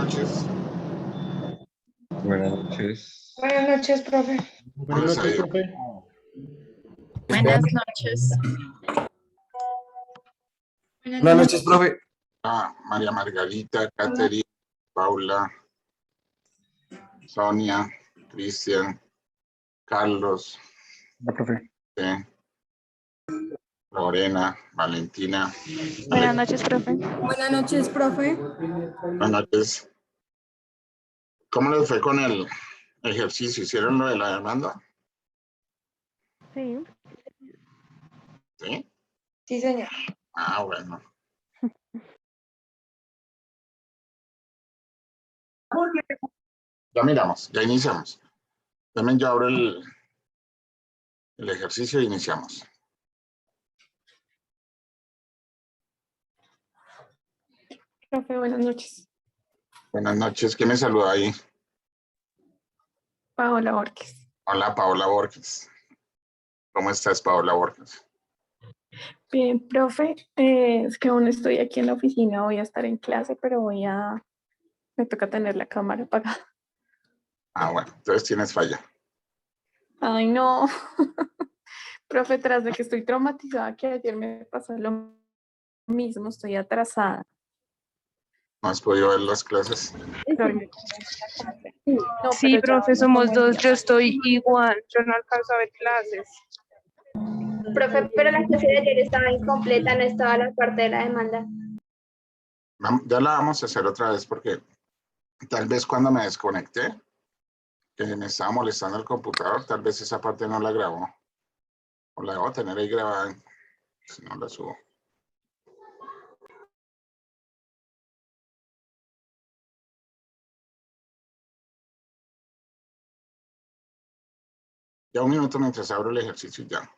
noches. Buenas noches. Buenas noches, profe. Buenas noches, profe. Buenas noches. Buenas noches, profe. María Margarita, Catherine, Paula, Sonia, Cristian, Carlos, Profe. Lorena, Valentina. Buenas noches, profe. Buenas noches, profe. Buenas noches. ¿Cómo les fue con el ejercicio? ¿Hicieron lo de la demanda? Sí. ¿Sí? Sí, señor. Bueno. Ya miramos, ya iniciamos. También yo abro el ejercicio e iniciamos. Profe, buenas noches. Buenas noches. ¿Quién me saluda ahí? Paola Borges. Hola, Paola Borges. ¿Cómo estás, Paola Borges? Bien, profe, es que aún estoy aquí en la oficina, voy a estar en clase, pero me toca tener la cámara apagada. Bueno, entonces tienes falla. Ay, no. Profe, tras de que estoy traumatizada, que ayer me pasó lo mismo, estoy atrasada. ¿No has podido ver las clases? No, Sí, pero profe, ya somos como dos, día. yo estoy igual, yo no alcanzo a ver clases. Profe, pero la clase de ayer estaba incompleta, no estaba la parte de la demanda. Ya la vamos a hacer otra vez porque tal vez cuando me desconecté, que me estaba molestando el computador, tal vez esa parte no la grabó. O la debo tener ahí grabada, si no la subo. Ya un minuto mientras abro el ejercicio y ya.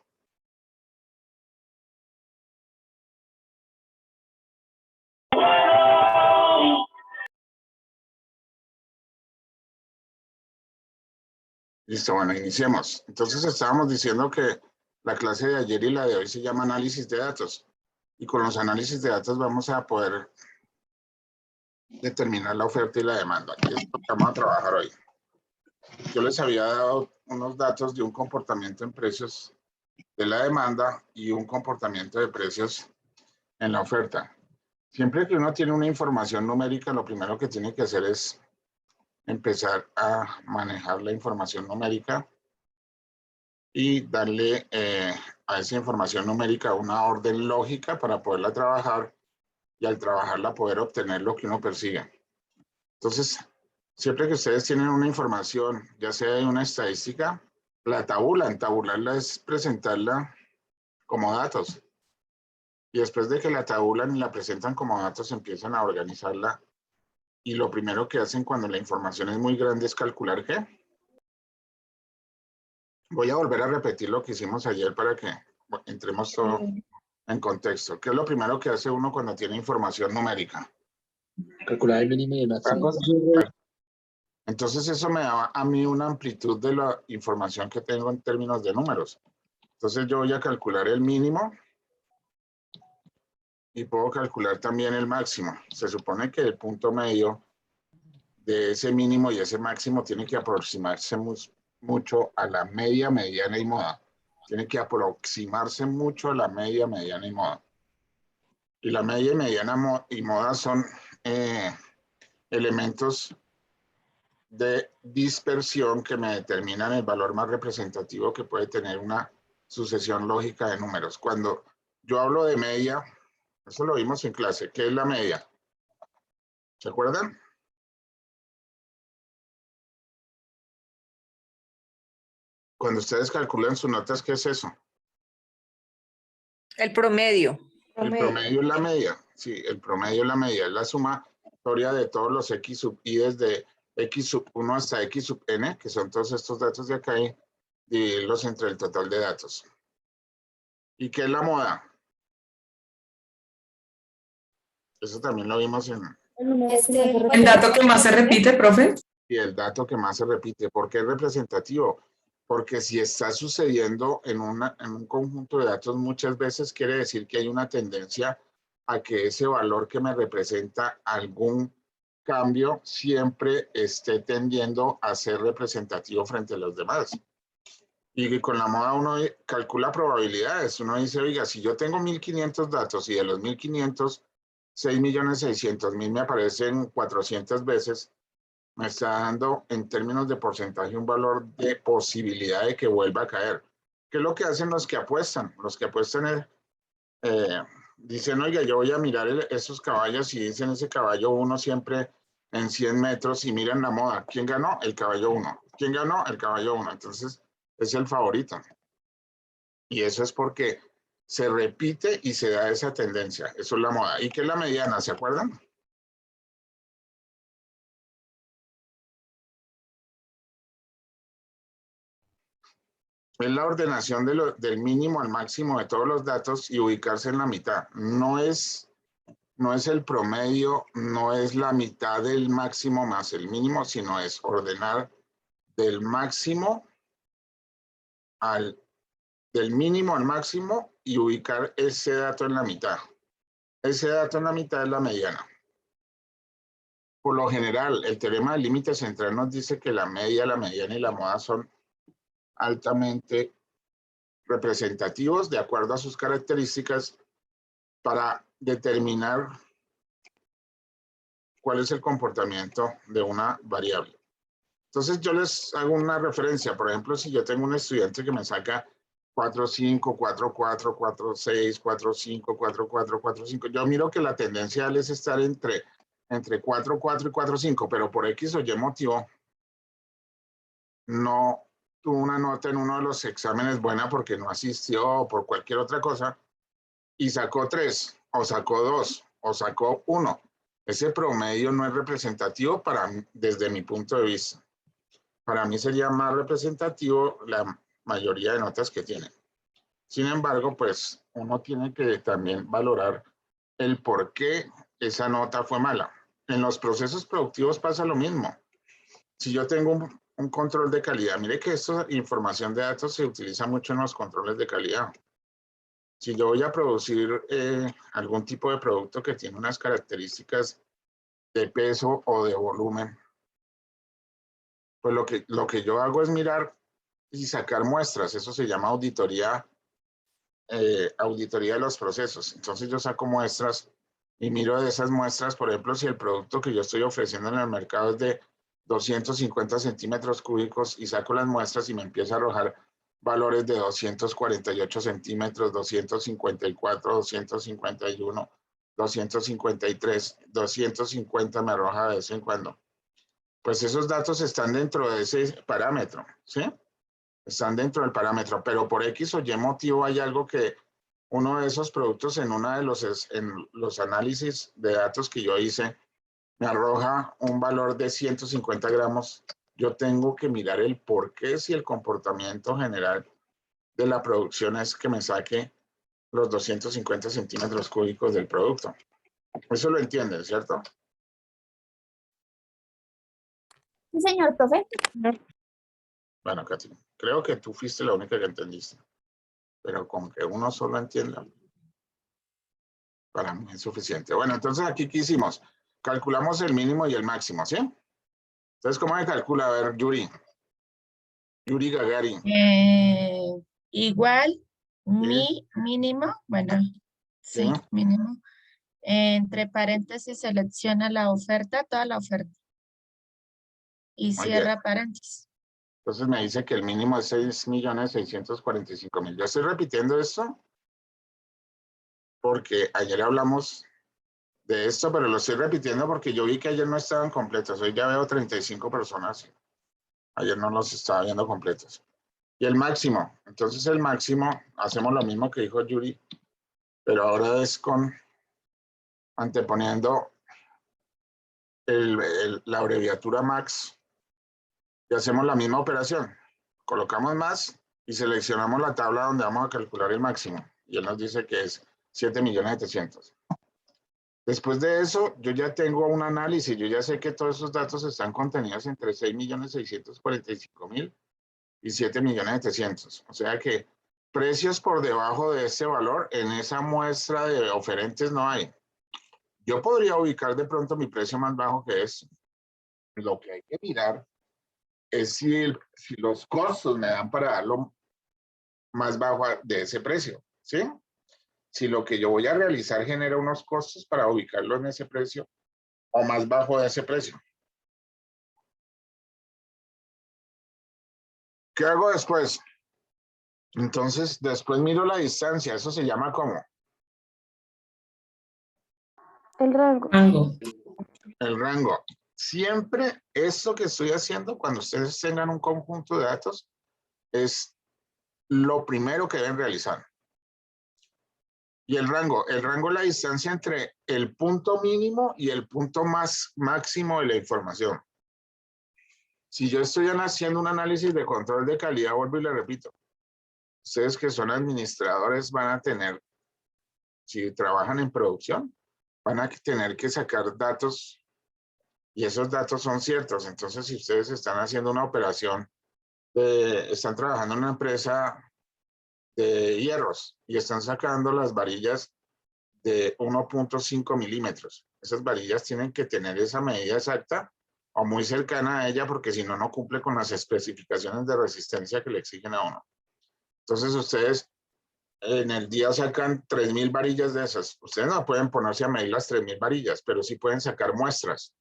Listo, bueno, iniciemos. Entonces estábamos diciendo que la clase de ayer y la de hoy se llama análisis de datos. Y con los análisis de datos vamos a poder determinar la oferta y la demanda. Y es lo que vamos a trabajar hoy. Yo les había dado unos datos de un comportamiento en precios de la demanda y un comportamiento de precios en la oferta. Siempre que uno tiene una información numérica, lo primero que tiene que hacer es empezar a manejar la información numérica y darle a esa información numérica una orden lógica para poderla trabajar y al trabajarla poder obtener lo que uno persigue. Entonces, siempre que ustedes tienen una información, ya sea de una estadística, la tabulan. Tabularla es presentarla como datos. Y después de que la tabulan y la presentan como datos, empiezan a organizarla. Y lo primero que hacen cuando la información es muy grande es calcular ¿qué? Voy a volver a repetir lo que hicimos ayer para que entremos todo en contexto. ¿Qué es lo primero que hace uno cuando tiene información numérica? Calcular el mínimo y el máximo. Entonces eso me da a mí una amplitud de la información que tengo en términos de números. Entonces yo voy a calcular el mínimo y puedo calcular también el máximo. Se supone que el punto medio de ese mínimo y ese máximo tiene que aproximarse mucho a la media, mediana y moda. Tiene que aproximarse mucho a la media, mediana y moda. Y la media, mediana y moda son elementos de dispersión que me determinan el valor más representativo que puede tener una sucesión lógica de números. Cuando yo hablo de media, eso lo vimos en clase. ¿Qué es la media? ¿Se acuerdan? Cuando ustedes calculan sus notas, ¿qué es eso? El promedio. El promedio es la media. Sí, el promedio es la media. Es la sumatoria de todos los x sub i desde x sub 1 hasta x sub n, que son todos estos datos de acá, y dividirlos entre el total de datos. ¿Y qué es la moda? Eso también lo vimos en... ¿El dato que más se repite, profe? Y el dato que más se repite. ¿Por qué es representativo? Porque si está sucediendo en un conjunto de datos muchas veces quiere decir que hay una tendencia a que ese valor que me representa algún cambio siempre esté tendiendo a ser representativo frente a los demás. Y con la moda uno calcula probabilidades. Uno dice, oiga, si yo tengo 1.500 datos y de los 1.500, 6.600.000 me aparecen 400 veces, me está dando en términos de porcentaje un valor de posibilidad de que vuelva a caer. ¿Qué es lo que hacen los que apuestan? Los que apuestan dicen, oiga, yo voy a mirar esos caballos y dicen ese caballo 1 siempre en 100 metros y miran la moda. ¿Quién ganó? El caballo 1. ¿Quién ganó? El caballo 1. Entonces, es el favorito. Y eso es porque se repite y se da esa tendencia. Eso es la moda. ¿Y qué es la mediana? ¿Se acuerdan? Es la ordenación del mínimo al máximo de todos los datos y ubicarse en la mitad. No es el promedio, no es la mitad del máximo más el mínimo, sino es ordenar del mínimo al máximo y ubicar ese dato en la mitad. Ese dato en la mitad es la mediana. Por lo general, el teorema del límite central nos dice que la media, la mediana y la moda son altamente representativos de acuerdo a sus características para determinar cuál es el comportamiento de una variable. Entonces yo les hago una referencia. Por ejemplo, si yo tengo un estudiante que me saca 4.5, 4.4, 4.6, 4.5, 4.4, 4.5, yo miro que la tendencia es estar entre 4.4 y 4.5, pero por X o Y motivo no tuvo una nota en uno de los exámenes buena porque no asistió o por cualquier otra cosa y sacó 3 o sacó 2 o sacó 1. Ese promedio no es representativo desde mi punto de vista. Para mí sería más representativo la mayoría de notas que tienen. Sin embargo, pues uno tiene que también valorar el por qué esa nota fue mala. En los procesos productivos pasa lo mismo. Si yo tengo un control de calidad, mire que esta información de datos se utiliza mucho en los controles de calidad. Si yo voy a producir algún tipo de producto que tiene unas características de peso o de volumen, pues lo que yo hago es mirar y sacar muestras. Eso se llama auditoría de los procesos. Entonces yo saco muestras y miro de esas muestras, por ejemplo, si el producto que yo estoy ofreciendo en el mercado es de 250 centímetros cúbicos y saco las muestras y me empieza a arrojar valores de 248 centímetros, 254, 251, 253, 250 me arroja de vez en cuando. Pues esos datos están dentro de ese parámetro, ¿sí? Están dentro del parámetro, pero por X o Y motivo hay algo que uno de esos productos en los análisis de datos que yo hice me arroja un valor de 150 gramos. Yo tengo que mirar el por qué si el comportamiento general de la producción es que me saque los 250 centímetros cúbicos del producto. Eso lo entienden, ¿cierto? Sí, señor profe. Bueno, Katy, creo que tú fuiste la única que entendiste. Pero con que uno solo entienda, para mí es suficiente. Bueno, entonces aquí, ¿qué hicimos? Calculamos el mínimo y el máximo, ¿sí? Entonces, ¿cómo se calcula? A ver, Yuri Gagarin. Igual, ¿Sí? mínimo, bueno, ¿Sí? sí, mínimo. Entre paréntesis selecciona la oferta, toda la oferta. Y Muy bien. cierra paréntesis. Entonces me dice que el mínimo es 6.645.000. Yo estoy repitiendo esto porque ayer hablamos de esto, pero lo estoy repitiendo porque yo vi que ayer no estaban completos. Hoy ya veo 35 personas. Ayer no los estaba viendo completos. Y el máximo. Entonces el máximo, hacemos lo mismo que dijo Yuri, pero ahora es anteponiendo la abreviatura max y hacemos la misma operación. Colocamos más y seleccionamos la tabla donde vamos a calcular el máximo. Y él nos dice que es 7.700.000. Después de eso, yo ya tengo un análisis. Yo ya sé que todos esos datos están contenidos entre 6.645.000 y 7.700.000. O sea que precios por debajo de ese valor en esa muestra de oferentes no hay. Yo podría ubicar de pronto mi precio más bajo que es. Lo que hay que mirar es si los costos me dan para darlo más bajo de ese precio, ¿sí? Si lo que yo voy a realizar genera unos costos para ubicarlo en ese precio o más bajo de ese precio. ¿Qué hago después? Entonces, después miro la distancia. Eso se llama ¿cómo? El rango. El rango. Siempre esto que estoy haciendo, cuando ustedes tengan un conjunto de datos, es lo primero que deben realizar. Y el rango es la distancia entre el punto mínimo y el punto máximo de la información. Si yo estoy haciendo un análisis de control de calidad, vuelvo y le repito, ustedes que son administradores van a tener, si trabajan en producción, van a tener que sacar datos y esos datos son ciertos. Entonces, si ustedes están haciendo una operación, están trabajando en una empresa de hierros y están sacando las varillas de 1.5 milímetros. Esas varillas tienen que tener esa medida exacta o muy cercana a ella porque si no, no cumple con las especificaciones de resistencia que le exigen a uno. Entonces ustedes en el día sacan 3.000 varillas de esas. Ustedes no pueden ponerse a medir las 3.000 varillas, pero sí pueden sacar muestras.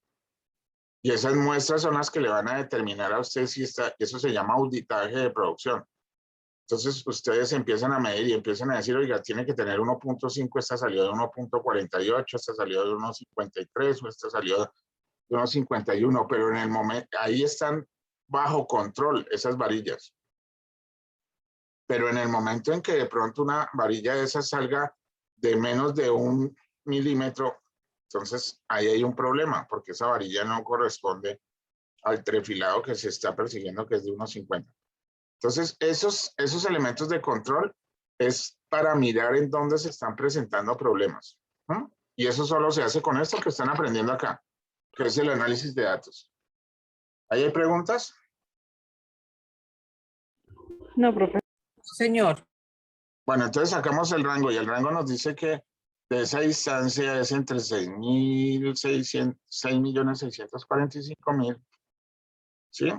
Y esas muestras son las que le van a determinar a usted si está, eso se llama auditaje de producción. Entonces ustedes empiezan a medir y empiezan a decir, oiga, tiene que tener 1.5, esta salió de 1.48, esta salió de 1.53 o esta salió de 1.51, pero en el momento, ahí están bajo control esas varillas. Pero en el momento en que de pronto una varilla de esas salga de menos de 1 milímetro, entonces ahí hay un problema, porque esa varilla no corresponde al trefilado que se está persiguiendo, que es de 1.50. Entonces, esos elementos de control es para mirar en dónde se están presentando problemas. ¿No? Y eso solo se hace con esto que están aprendiendo acá, que es el análisis de datos. ¿Ahí hay preguntas? No, profe. Señor. Bueno, entonces sacamos el rango y el rango nos dice que de esa distancia es entre 6.645.000, ¿sí?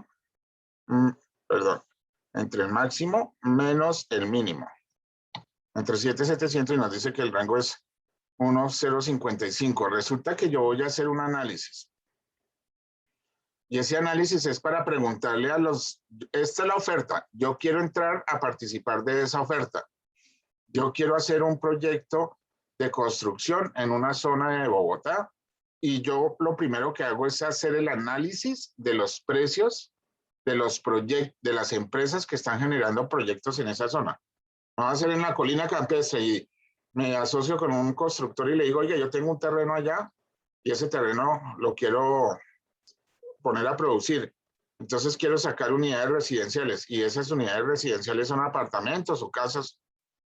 Perdón, entre el máximo menos el mínimo. Entre 7.700 y nos dice que el rango es 1.055. Resulta que yo voy a hacer un análisis. Y ese análisis es para preguntarle a los, esta es la oferta, yo quiero entrar a participar de esa oferta. Yo quiero hacer un proyecto de construcción en una zona de Bogotá y yo lo primero que hago es hacer el análisis de los precios de los proyectos, de las empresas que están generando proyectos en esa zona. Vamos a hacer en la colina campestre y me asocio con un constructor y le digo, oye, yo tengo un terreno allá y ese terreno lo quiero poner a producir. Entonces quiero sacar unidades residenciales y esas unidades residenciales son apartamentos o casas,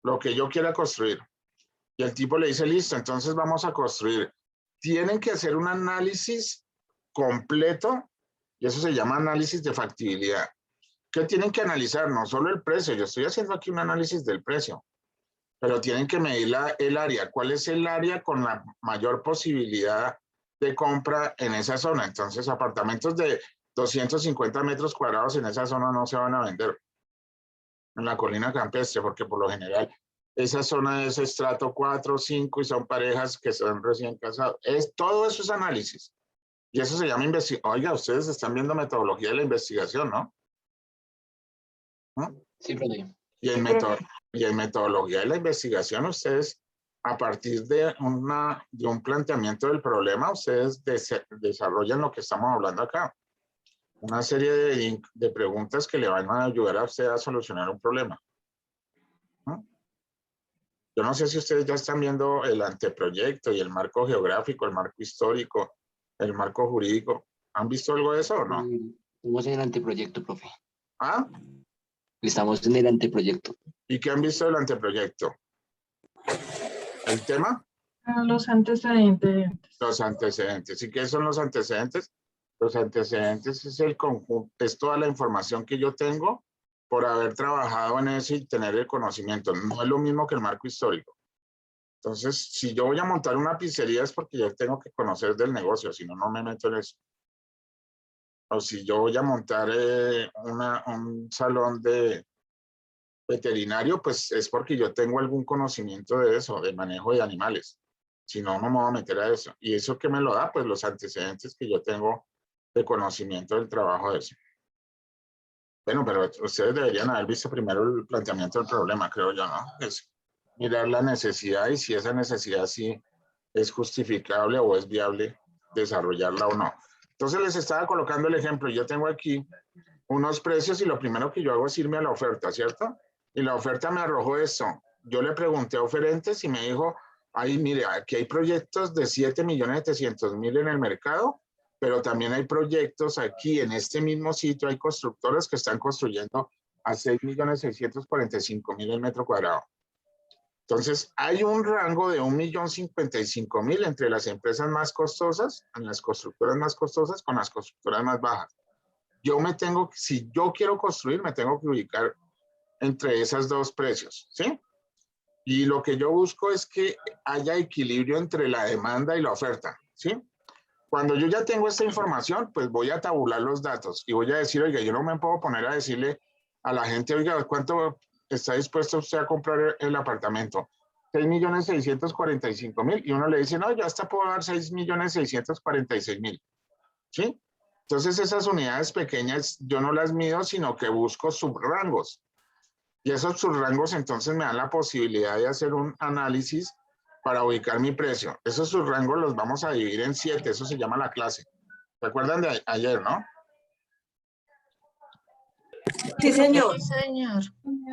lo que yo quiera construir. Y el tipo le dice, listo, entonces vamos a construir. Tienen que hacer un análisis completo y eso se llama análisis de factibilidad. ¿Qué tienen que analizar? No solo el precio, yo estoy haciendo aquí un análisis del precio, pero tienen que medir el área. ¿Cuál es el área con la mayor posibilidad de compra en esa zona? Entonces, apartamentos de 250 metros cuadrados en esa zona no se van a vender en la colina campestre, porque por lo general esa zona es estrato 4, 5 y son parejas que son recién casados. Todo eso es análisis. Y eso se llama investigación. Oiga, ustedes están viendo metodología de la investigación, ¿no? ¿No? Sí, profe. Y en metodología de la investigación, ustedes, a partir de un planteamiento del problema, ustedes desarrollan lo que estamos hablando acá. Una serie de preguntas que le van a ayudar a usted a solucionar un problema. ¿No? Yo no sé si ustedes ya están viendo el anteproyecto y el marco geográfico, el marco histórico, el marco jurídico. ¿Han visto algo de eso o no? Estamos en el anteproyecto, profe. ¿Ah? Estamos en el anteproyecto. ¿Y qué han visto del anteproyecto? ¿El tema? Los antecedentes. Los antecedentes. ¿Y qué son los antecedentes? Los antecedentes es el conjunto, es toda la información que yo tengo por haber trabajado en eso y tener el conocimiento. No es lo mismo que el marco histórico. Entonces, si yo voy a montar una pizzería es porque yo tengo que conocer del negocio, si no, no me meto en eso. O si yo voy a montar un salón de veterinario, pues es porque yo tengo algún conocimiento de eso, de manejo de animales. Si no, no me voy a meter a eso. ¿Y eso qué me lo da? Pues los antecedentes que yo tengo de conocimiento del trabajo de eso. Bueno, pero ustedes deberían haber visto primero el planteamiento del problema, creo yo, ¿no? Es mirar la necesidad y si esa necesidad sí es justificable o es viable desarrollarla o no. Entonces les estaba colocando el ejemplo. Yo tengo aquí unos precios y lo primero que yo hago es irme a la oferta, ¿cierto? Y la oferta me arrojó esto. Yo le pregunté a oferentes y me dijo, ay, mire, aquí hay proyectos de 7.700.000 en el mercado, pero también hay proyectos aquí en este mismo sitio, hay constructoras que están construyendo a 6.645.000 el metro cuadrado. Entonces, hay un rango de 1.055.000 entre las empresas más costosas, en las constructoras más costosas, con las constructoras más bajas. Yo me tengo, si yo quiero construir, me tengo que ubicar entre esos dos precios, ¿sí? Y lo que yo busco es que haya equilibrio entre la demanda y la oferta, ¿sí? Cuando yo ya tengo esta información, pues voy a tabular los datos y voy a decir, oiga, yo no me puedo poner a decirle a la gente, oiga, ¿cuánto está dispuesto usted a comprar el apartamento? 6.645.000 y uno le dice, no, yo hasta puedo dar 6.646.000, ¿sí? Entonces esas unidades pequeñas yo no las mido, sino que busco subrangos. Y esos subrangos entonces me dan la posibilidad de hacer un análisis para ubicar mi precio. Esos subrangos los vamos a dividir en 7, eso se llama la clase. ¿Se acuerdan de ayer, no? Sí, señor. Sí, señor.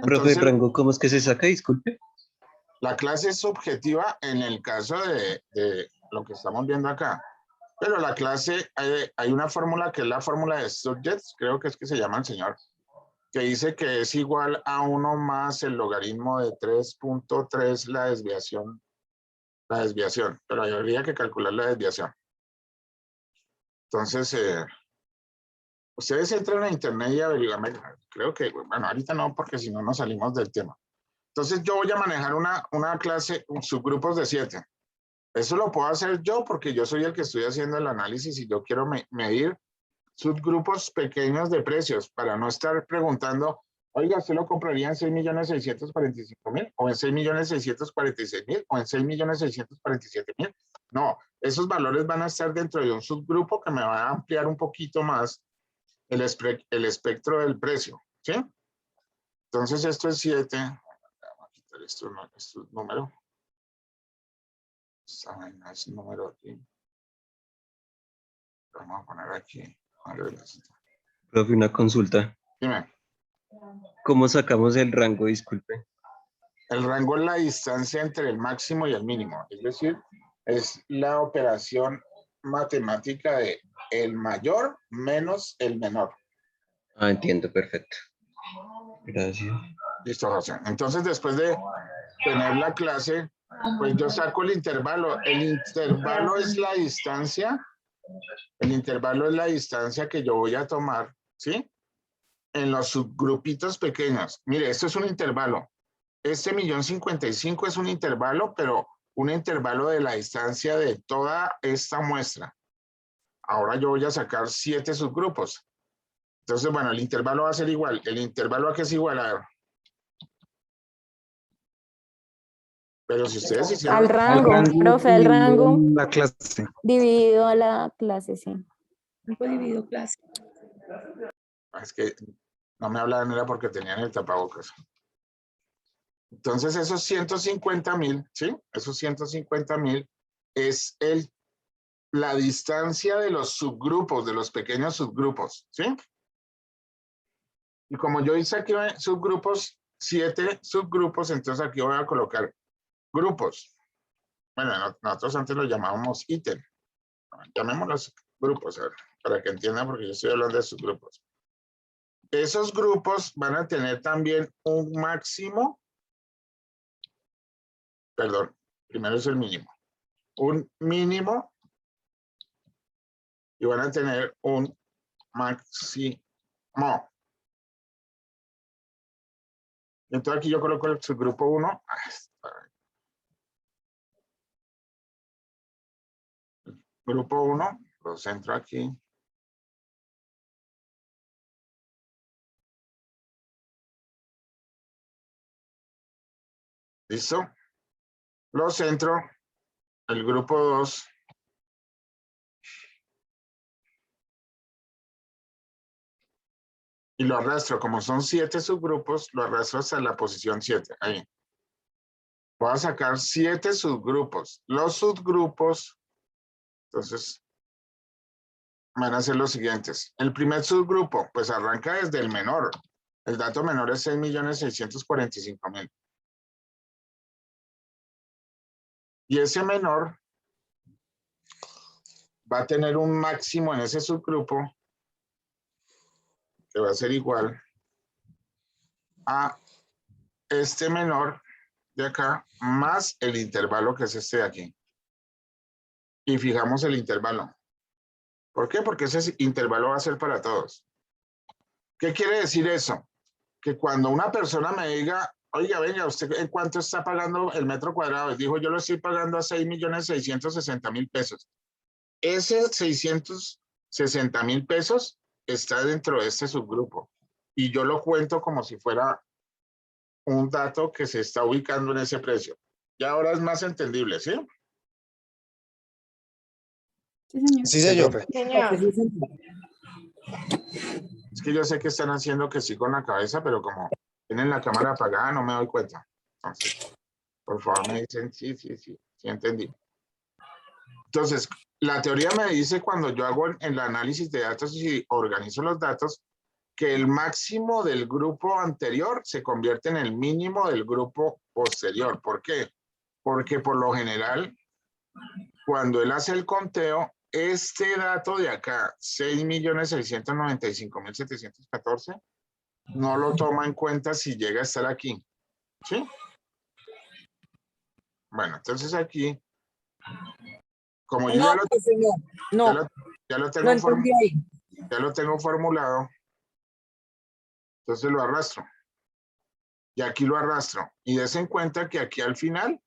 Profe, Entonces, rango, ¿cómo es que se saca? Disculpe. la clase es subjetiva en el caso de lo que estamos viendo acá. Pero la clase, hay una fórmula que es la fórmula de Subjects, creo que es que se llama el señor, que dice que es igual a 1 más el logaritmo de 3.3 la desviación, pero habría que calcular la desviación. Entonces, ustedes entran a internet y averiguan, creo que, bueno, ahorita no, porque si no nos salimos del tema. Entonces yo voy a manejar una clase, subgrupos de 7. Eso lo puedo hacer yo porque yo soy el que estoy haciendo el análisis y yo quiero medir subgrupos pequeños de precios para no estar preguntando, oiga, ¿usted lo compraría en 6.645.000 o en 6.646.000 o en 6.647.000? No, esos valores van a estar dentro de un subgrupo que me va a ampliar un poquito más el espectro del precio, ¿sí? Entonces esto es 7. Vamos a quitar esto es número. Esta vaina es número aquí. Vamos a poner aquí. Profe, una consulta. Dime. ¿Cómo sacamos el rango? Disculpe. El rango es la distancia entre el máximo y el mínimo. Es decir, es la operación matemática de el mayor menos el menor. Ah, entiendo, perfecto. Gracias. Listo, José. Entonces, después de tener la clase, pues yo saco el intervalo. El intervalo es la distancia. El intervalo es la distancia que yo voy a tomar, ¿sí? En los subgrupitos pequeños. Mire, esto es un intervalo. Este 1.055.000 es un intervalo, pero un intervalo de la distancia de toda esta muestra. Ahora yo voy a sacar 7 subgrupos. Entonces, bueno, el intervalo va a ser igual. ¿El intervalo a qué es igual? A ver. Pero si ustedes hicieron... Al rango, profe, al rango. La clase. Dividido a la clase, sí. Rango dividido clase. Es que no me hablaban, era porque tenían el tapabocas. Entonces, esos 150.000, ¿sí? Esos 150.000 es la distancia de los subgrupos, de los pequeños subgrupos, ¿sí? Y como yo hice aquí subgrupos, 7 subgrupos, entonces aquí voy a colocar grupos. Bueno, nosotros antes los llamábamos ítem. Llamémoslos grupos, a ver, para que entiendan, porque yo estoy hablando de subgrupos. Esos grupos van a tener también un máximo. Perdón, primero es el mínimo. Un mínimo y van a tener un máximo. Entonces aquí yo coloco el subgrupo 1. Grupo 1, lo centro aquí. ¿Listo? Lo centro, el grupo 2. Y lo arrastro, como son 7 subgrupos, lo arrastro hasta la posición 7, ahí. Voy a sacar 7 subgrupos. Los subgrupos, entonces, van a ser los siguientes. El primer subgrupo, pues arranca desde el menor. El dato menor es 6.645.000. Y ese menor va a tener un máximo en ese subgrupo que va a ser igual a este menor de acá más el intervalo que es este de aquí. Y fijamos el intervalo. ¿Por qué? Porque ese intervalo va a ser para todos. ¿Qué quiere decir eso? Que cuando una persona me diga, oiga, venga, ¿usted en cuánto está pagando el metro cuadrado? Dijo, yo lo estoy pagando a 6.660.000 pesos. Ese 660.000 pesos está dentro de este subgrupo. Y yo lo cuento como si fuera un dato que se está ubicando en ese precio. Y ahora es más entendible, ¿sí? Sí, señor. Es que yo sé que están haciendo que sí con la cabeza, pero como tienen la cámara apagada, no me doy cuenta. Entonces, por favor, me dicen sí entendí. Entonces, la teoría me dice cuando yo hago el análisis de datos y organizo los datos, que el máximo del grupo anterior se convierte en el mínimo del grupo posterior. ¿Por qué? Porque por lo general, cuando él hace el conteo, este dato de acá, 6.695.714, no lo toma en cuenta si llega a estar aquí. ¿Sí? Bueno, entonces aquí, como yo No, pues, señor. No, ya lo no entendí ahí. tengo formulado, entonces lo arrastro. Y aquí lo arrastro. Y des en cuenta que aquí al final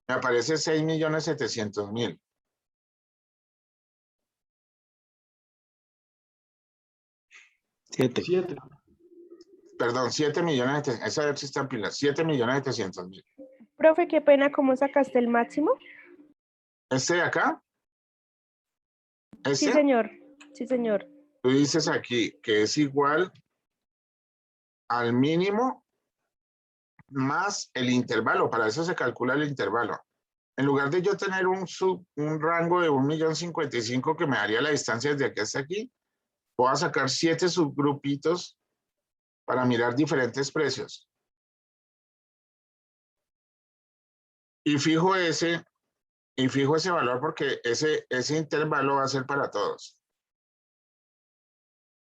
me aparece 6.700.000. Perdón, 7 millones, esa vez está en pilas, 7.700.000. Profe, qué pena, ¿cómo sacaste el máximo? ¿Este de acá? Sí, ¿Este? señor. Sí, señor. Tú dices aquí que es igual al mínimo más el intervalo, para eso se calcula el intervalo. En lugar de yo tener un rango de 1.055.000 que me daría la distancia desde aquí hasta aquí, voy a sacar 7 subgrupitos para mirar diferentes precios. Y fijo ese valor porque ese intervalo va a ser para todos.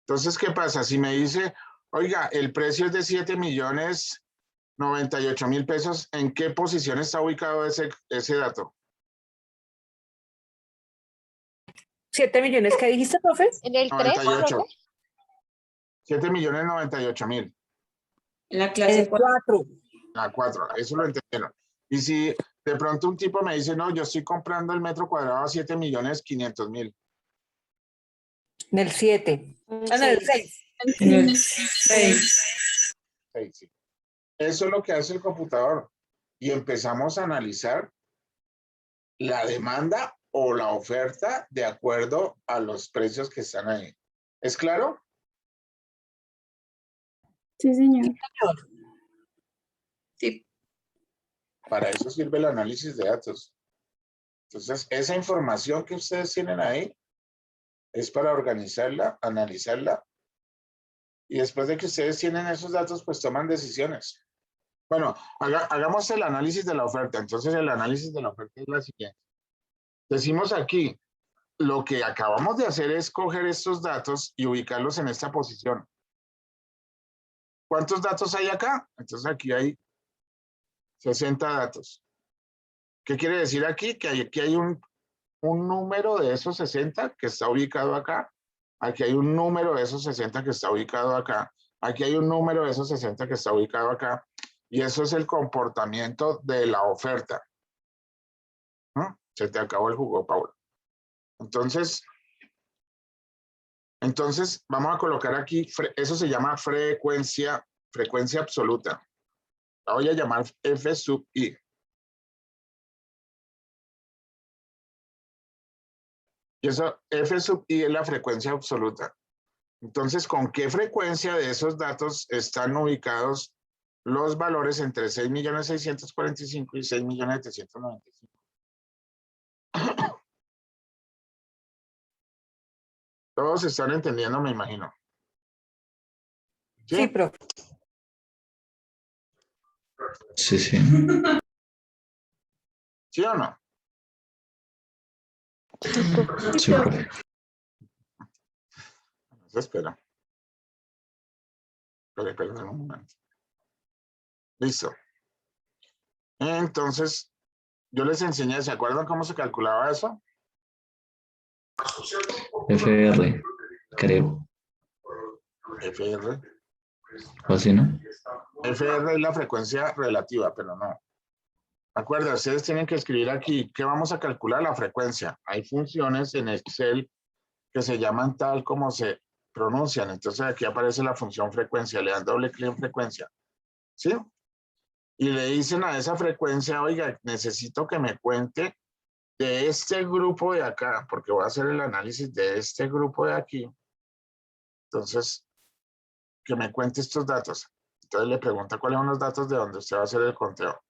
Entonces, ¿qué pasa? Si me dice, oiga, el precio es de 7.098.000 pesos, ¿en qué posición está ubicado ese dato? 7 millones, ¿qué dijiste, profe? ¿En el 3, 98. profe? 7.098.000. En la clase 4. La 4, eso lo entendieron. Y si de pronto un tipo me dice, no, yo estoy comprando el metro cuadrado a 7.500.000. En el 7. En el 6. En el 6. Sí. Eso es lo que hace el computador. Y empezamos a analizar la demanda o la oferta de acuerdo a los precios que están ahí. ¿Es claro? Sí, señor. Sí. Para eso sirve el análisis de datos. Entonces, esa información que ustedes tienen ahí es para organizarla, analizarla, y después de que ustedes tienen esos datos, pues toman decisiones. Bueno, hagamos el análisis de la oferta. Entonces, el análisis de la oferta es la siguiente. Decimos aquí, lo que acabamos de hacer es coger estos datos y ubicarlos en esta posición. ¿Cuántos datos hay acá? Entonces, aquí hay 60 datos. ¿Qué quiere decir aquí? Que aquí hay un número de esos 60 que está ubicado acá. Aquí hay un número de esos 60 que está ubicado acá. Aquí hay un número de esos 60 que está ubicado acá. Y eso es el comportamiento de la oferta. ¿No? Se te acabó el jugo, Paula. Entonces vamos a colocar aquí, eso se llama frecuencia absoluta. La voy a llamar F sub I. Y eso, F sub I es la frecuencia absoluta. Entonces, ¿con qué frecuencia de esos datos están ubicados los valores entre 6.645.000 y 6.795.000? Todos están entendiendo, me imagino. Sí, profe. Sí, sí. ¿Sí o no? Sí, profe. Espera. Perdón un momento. Listo. Entonces, yo les enseñé, ¿se acuerdan cómo se calculaba eso? FR, creo. FR. ¿O así, no? FR es la frecuencia relativa, pero no. Acuérdense, ustedes tienen que escribir aquí, ¿qué vamos a calcular? La frecuencia. Hay funciones en Excel que se llaman tal como se pronuncian. Entonces aquí aparece la función frecuencia, le dan doble clic en frecuencia. ¿Sí? Y le dicen a esa frecuencia, oiga, necesito que me cuente de este grupo de acá, porque voy a hacer el análisis de este grupo de aquí. Entonces, que me cuente estos datos. Entonces le pregunta cuáles son los datos de donde usted va a hacer el conteo.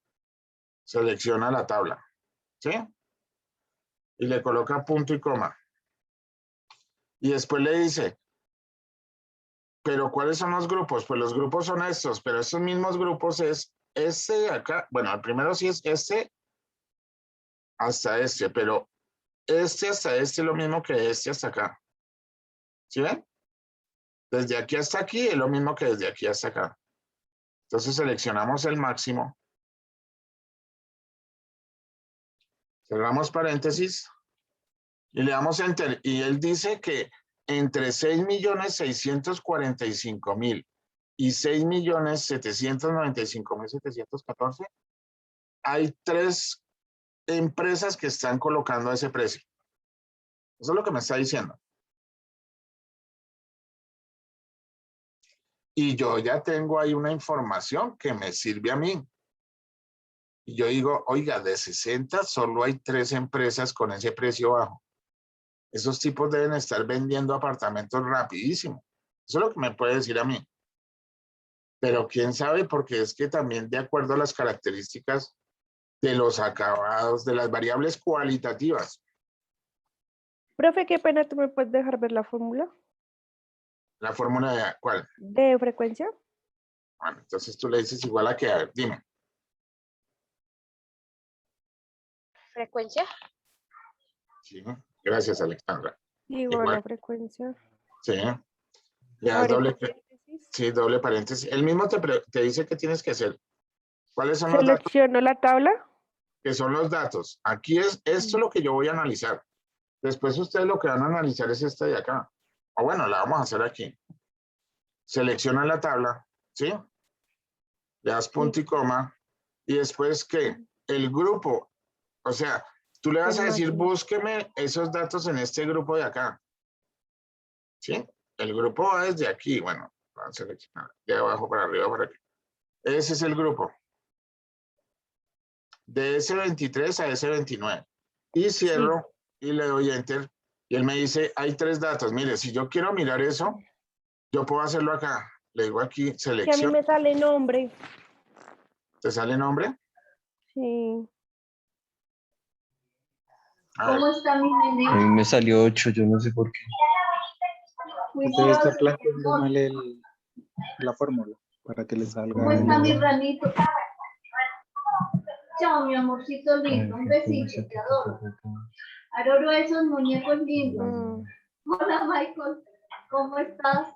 Selecciona la tabla, ¿sí? Y le coloca punto y coma. Y después le dice, ¿pero cuáles son los grupos? Pues los grupos son estos, pero estos mismos grupos es este de acá. Bueno, el primero sí es este hasta este, pero este hasta este es lo mismo que este hasta acá. ¿Sí ven? Desde aquí hasta aquí es lo mismo que desde aquí hasta acá. Entonces seleccionamos el máximo. Cerramos paréntesis y le damos enter. Y él dice que entre 6.645.000 y 6.795.714 hay 3 empresas que están colocando ese precio. Eso es lo que me está diciendo. Y yo ya tengo ahí una información que me sirve a mí. Y yo digo, oiga, de 60 solo hay 3 empresas con ese precio bajo. Esos tipos deben estar vendiendo apartamentos rapidísimo. Eso es lo que me puede decir a mí. Pero quién sabe, porque es que también de acuerdo a las características de los acabados, de las variables cualitativas. Profe, qué pena, ¿tú me puedes dejar ver la fórmula ¿La fórmula de cuál? de frecuencia? Bueno, entonces tú le dices igual a que, a ver, dime. ¿Frecuencia? Sí, gracias, Alexandra. Igual la frecuencia. Sí. Le das Abre doble, paréntesis. sí, doble paréntesis. Él mismo te dice qué tienes que hacer. ¿Cuáles son los datos? Selecciono la tabla. Que son los datos. Aquí es, esto es lo que yo voy a analizar. Después ustedes lo que van a analizar es esta de acá. O bueno, la vamos a hacer aquí. Selecciona la tabla, ¿sí? Le das punto y coma. Y después, ¿qué? El grupo. O sea, tú le vas a decir, búsqueme esos datos en este grupo de acá. ¿Sí? El grupo va desde aquí. Bueno, van a seleccionar de abajo para arriba, para aquí. Ese es el grupo. De S23 a S29. Y cierro y le doy enter. Y él me dice, hay 3 datos. Mire, si yo quiero mirar eso, yo puedo hacerlo acá. Le digo aquí, Que a mí selección. me sale nombre. ¿Te sale nombre? Sí. ¿Cómo está mi nene? A mí me salió 8, yo no sé por qué. Debe estar planteando mal la fórmula para que le salga. ¿Cómo está mi ranito? Chao, mi amorcito lindo. Un besito, te adoro. Adoro esos muñecos lindos. Hola, Michael. ¿Cómo estás?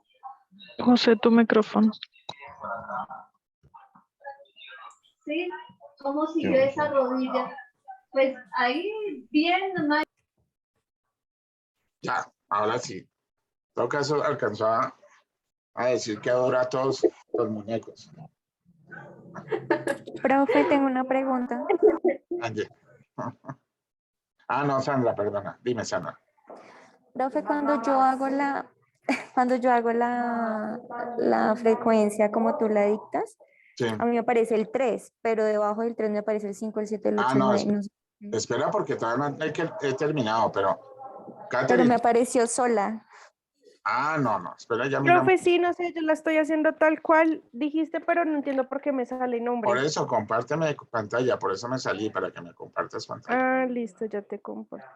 José, tu micrófono. Sí, ¿cómo siguió esa rodilla? Pues ahí bien, Michael. Ya, ahora sí. En todo caso, alcanzó a decir que adora a todos los muñecos. Profe, tengo una pregunta. Angie. Ah, no, Sandra, perdona. Dime, Sandra. Profe, cuando yo hago la frecuencia como tú la dictas, Sí. a mí me aparece el 3, pero debajo del 3 me aparece el 5, el 7, el 8, Ah, el no, 9. No sé. espera porque todavía no he terminado, pero... Pero Catherine. me apareció sola. Ah, no, espera, ya miramos. Profe, sí, no sé, yo la estoy haciendo tal cual dijiste, pero no entiendo por qué me sale nombre. Por eso, compárteme pantalla, por eso me salí, para que me compartas pantalla. Ah, listo, ya te comparto.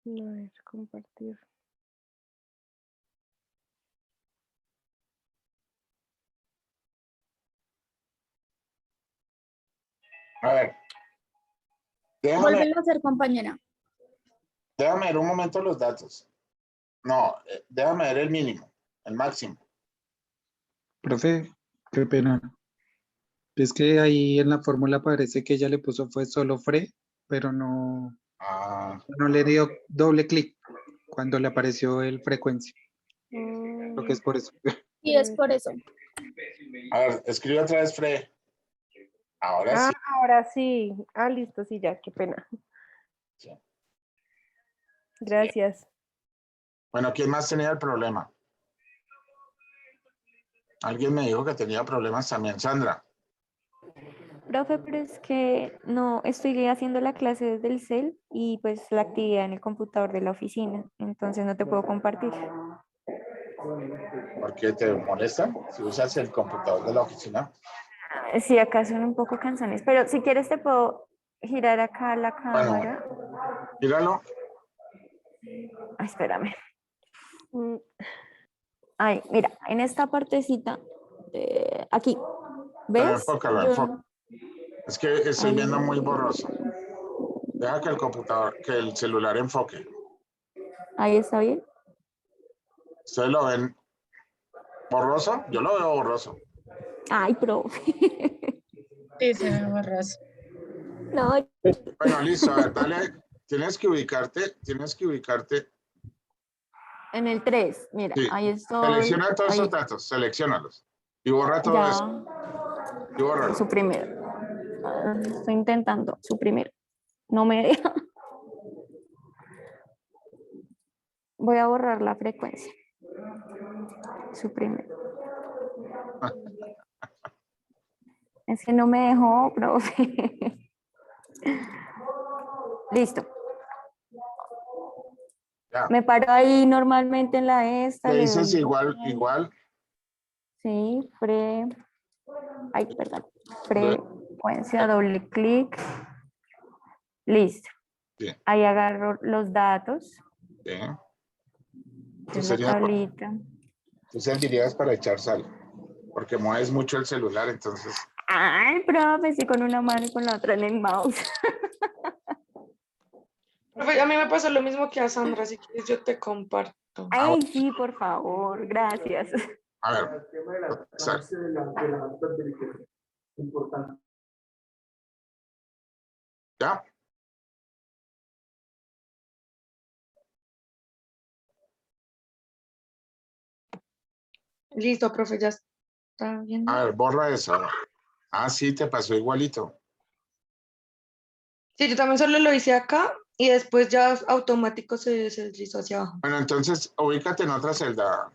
A ver, compartir. A ver. Vuelven a hacer, compañera. Déjame ver un momento los datos. No, déjame ver el mínimo, el máximo. Profe, qué pena. Es que ahí en la fórmula parece que ella le puso fue solo fre, pero no le dio doble clic cuando le apareció el frecuencia. Creo que es por eso. Y es por eso. A ver, escribe otra vez fre. Ahora sí. Ahora sí. Ah, listo, sí, ya, qué pena. Sí. Gracias. Bueno, ¿quién más tenía el problema? Alguien me dijo que tenía problemas también, Sandra. Profe, pero es que no, estoy haciendo la clase desde el cel y pues la actividad en el computador de la oficina, entonces no te puedo compartir. ¿Por qué te molesta si usas el computador de la oficina? Sí, acá son un poco cansones, pero si quieres te puedo girar acá la cámara. Míralo. Ay, espérame. Ay, mira, en esta partecita, aquí, Pero ¿ves? enfócalo, enfócalo. Es que estoy viendo muy borroso. Deja que el computador, que el celular enfoque. Ahí está bien. ¿Ustedes lo ven borroso? Yo lo veo borroso. Ay, profe. Sí, se ve borroso. No. Bueno, listo, a ver, dale. Tienes que ubicarte. En el 3, mira, Sí. ahí estoy. Selecciona todos Ahí. esos datos, selecciónalos. Y borra todo Ya. eso. Y bórralo. Suprimir. Estoy intentando suprimir. No me deja. Voy a borrar la frecuencia. Suprimir. Es que no me dejó, profe. Listo. Ya. Me paro ahí normalmente en la esta. Le Le dices doy igual. Sí, ay, perdón. Frecuencia, doble clic. Listo. Sí. Ahí agarro los datos. Sí. De la tablita. Tú servirías para echar sal, porque mueves mucho el celular, entonces. Ay, profe, sí, con una mano y con la otra en el mouse. Profe, a mí me pasó lo mismo que a Sandra, si quieres yo te comparto. Ay, sí, por favor, gracias. A ver. ¿Ya? Listo, profe, ya está viendo. A ver, borra eso. Ah, sí, te pasó igualito. Sí, yo también solo lo hice acá y después ya automático se deslizó hacia abajo. Bueno, entonces, ubícate en otra celda,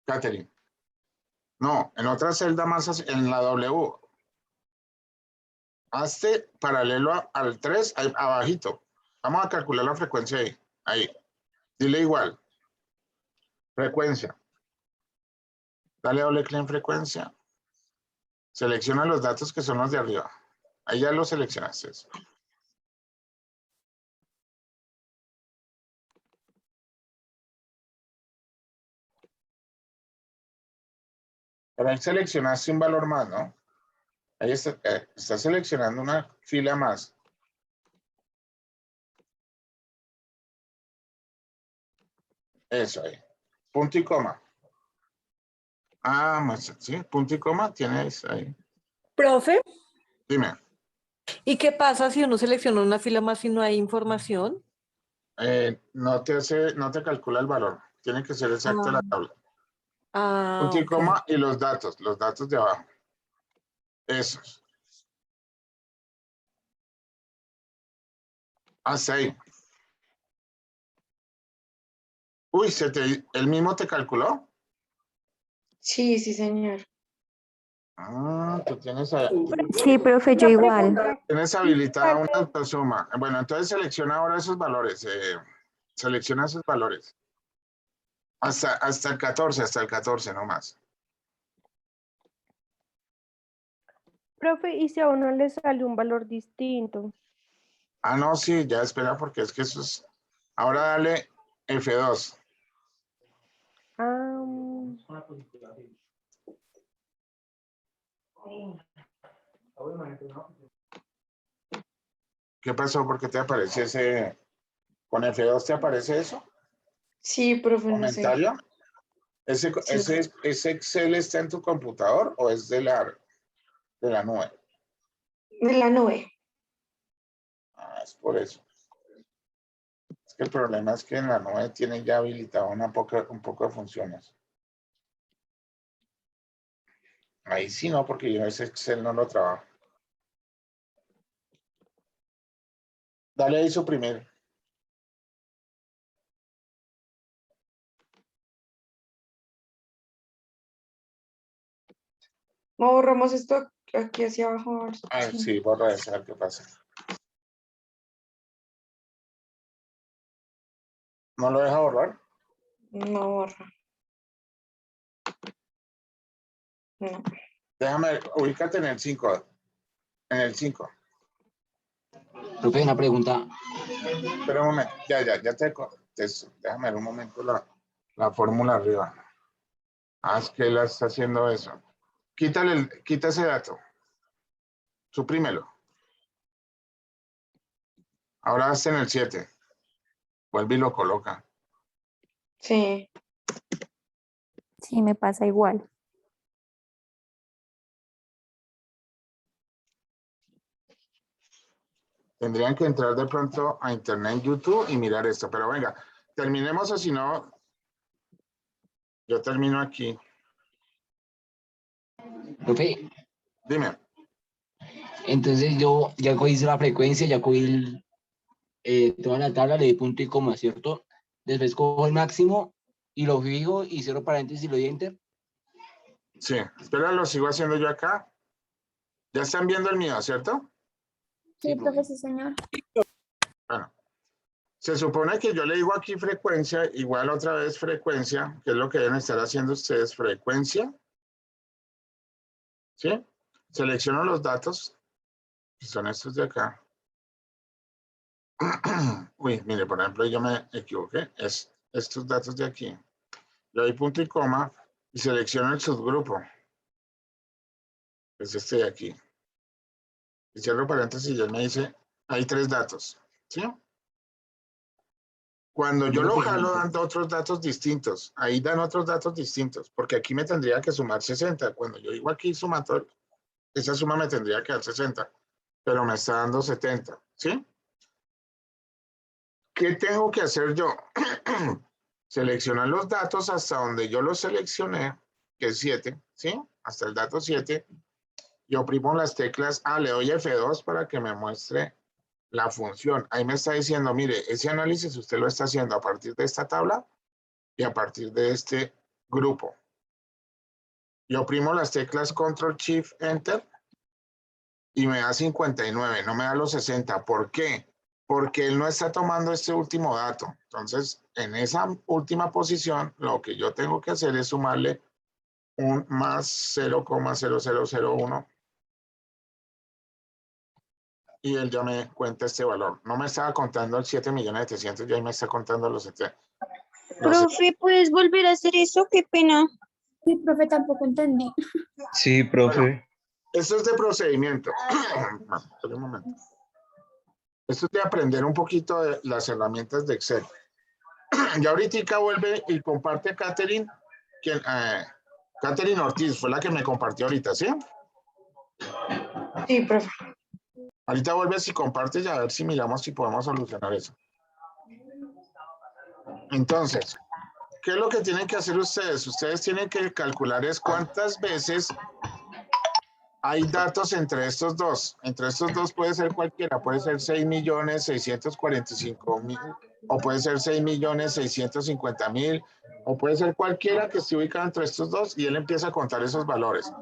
Catherine. No, en otra celda más, en la W. Hazte paralelo al 3, ahí, abajito. Vamos a calcular la frecuencia ahí. Ahí. Dile igual. Frecuencia. Dale doble clic en frecuencia. Selecciona los datos que son los de arriba. Ahí ya los seleccionaste. Pero ahí seleccionaste un valor más, ¿no? Ahí está seleccionando una fila más. Eso ahí. Punto y coma. Ah, más, sí, punto y coma tienes ahí. Profe, Dime. ¿y qué pasa si uno selecciona una fila más y no hay información? No te calcula el valor. Tiene que ser exacta la tabla. Punto y Ok. coma y los datos de abajo. Esos. Hasta ahí. Uy, ¿el mismo te calculó? Sí, sí, señor. Ah, tú tienes, Sí, profe, yo Una igual. pregunta. tienes habilitada una autosuma. Bueno, entonces selecciona ahora esos valores. Selecciona esos valores. Hasta el 14 no más. Profe, ¿y si a uno le sale un valor distinto? Ah, no, sí, ya espera porque es que eso es... Ahora dale F2. Ah, ¿Qué pasó? ¿Por qué te aparece ese... ¿Con F2 te aparece eso? Sí, profe, no sé. ¿Comentario? Sí. ¿Ese Excel está en tu computador o es de la nube? De la nube. Ah, es por eso. Es que el problema es que en la nube tiene ya habilitado un poco de funciones. Ahí sí no, porque yo ese Excel no lo trabajo. Dale ahí suprimir. No, borramos esto aquí hacia abajo. A ver si- Ah, sí, borra eso, a ver qué pasa. ¿No lo deja borrar? No borra. No. Déjame, ubícate en el 5. En el 5. Profe, una pregunta. Espera un momento. Ya te contesto. Déjame ver un momento la fórmula arriba. Ah, es que él está haciendo eso. Quita ese dato. Suprímelo. Ahora está en el 7. Vuelve y lo coloca. Sí. Sí, me pasa igual. Tendrían que entrar de pronto a internet en YouTube y mirar esto. Pero venga, terminemos o si no, yo termino aquí. Profe, Dime. entonces yo ya cogí la frecuencia, ya cogí toda la tabla, le di punto y coma, ¿cierto? Después cojo el máximo y lo fijo y cierro paréntesis y lo doy enter. Sí, espera, lo sigo haciendo yo acá. Ya están viendo el mío, ¿cierto? Sí, profe. Sí, señor. Bueno, se supone que yo le digo aquí frecuencia, igual otra vez frecuencia, que es lo que deben estar haciendo ustedes, frecuencia. ¿Sí? Selecciono los datos, que son estos de acá. Uy, mire, por ejemplo, yo me equivoqué. Es estos datos de aquí. Le doy punto y coma y selecciono el subgrupo. Es este de aquí. Y cierro paréntesis y él me dice, hay 3 datos. ¿Sí? Cuando yo lo jalo, dan otros datos distintos. Ahí dan otros datos distintos, porque aquí me tendría que sumar 60. Cuando yo digo aquí sumatorio, esa suma me tendría que dar 60, pero me está dando 70. ¿Sí? ¿Qué tengo que hacer yo? Seleccionar los datos hasta donde yo los seleccioné, que es 7, ¿sí? Hasta el dato 7. Yo oprimo las teclas, le doy F2 para que me muestre la función. Ahí me está diciendo, mire, ese análisis usted lo está haciendo a partir de esta tabla y a partir de este grupo. Yo oprimo las teclas Control Shift Enter y me da 59, no me da los 60. ¿Por qué? Porque él no está tomando este último dato. Entonces, en esa última posición, lo que yo tengo que hacer es sumarle un más 0,0001 y él ya me cuenta este valor. No me estaba contando el 7.700.000, ya ahí me está contando los 70. Profe, ¿puedes volver a hacer eso? Qué pena. Sí, profe, tampoco entendí. Sí, profe. Esto es de procedimiento. Espera un momento. Esto es de aprender un poquito de las herramientas de Excel. Ya ahorita vuelve y comparte a Catherine, Catherine Ortiz fue la que me compartió ahorita, ¿sí? Sí, profe. Ahorita vuelves y compartes y a ver si miramos si podemos solucionar eso. Entonces, ¿qué es lo que tienen que hacer ustedes? Ustedes tienen que calcular es cuántas veces hay datos entre estos dos. Entre estos dos puede ser cualquiera. Puede ser 6.645.000 o puede ser 6.650.000 o puede ser cualquiera que esté ubicado entre estos dos y él empieza a contar esos valores.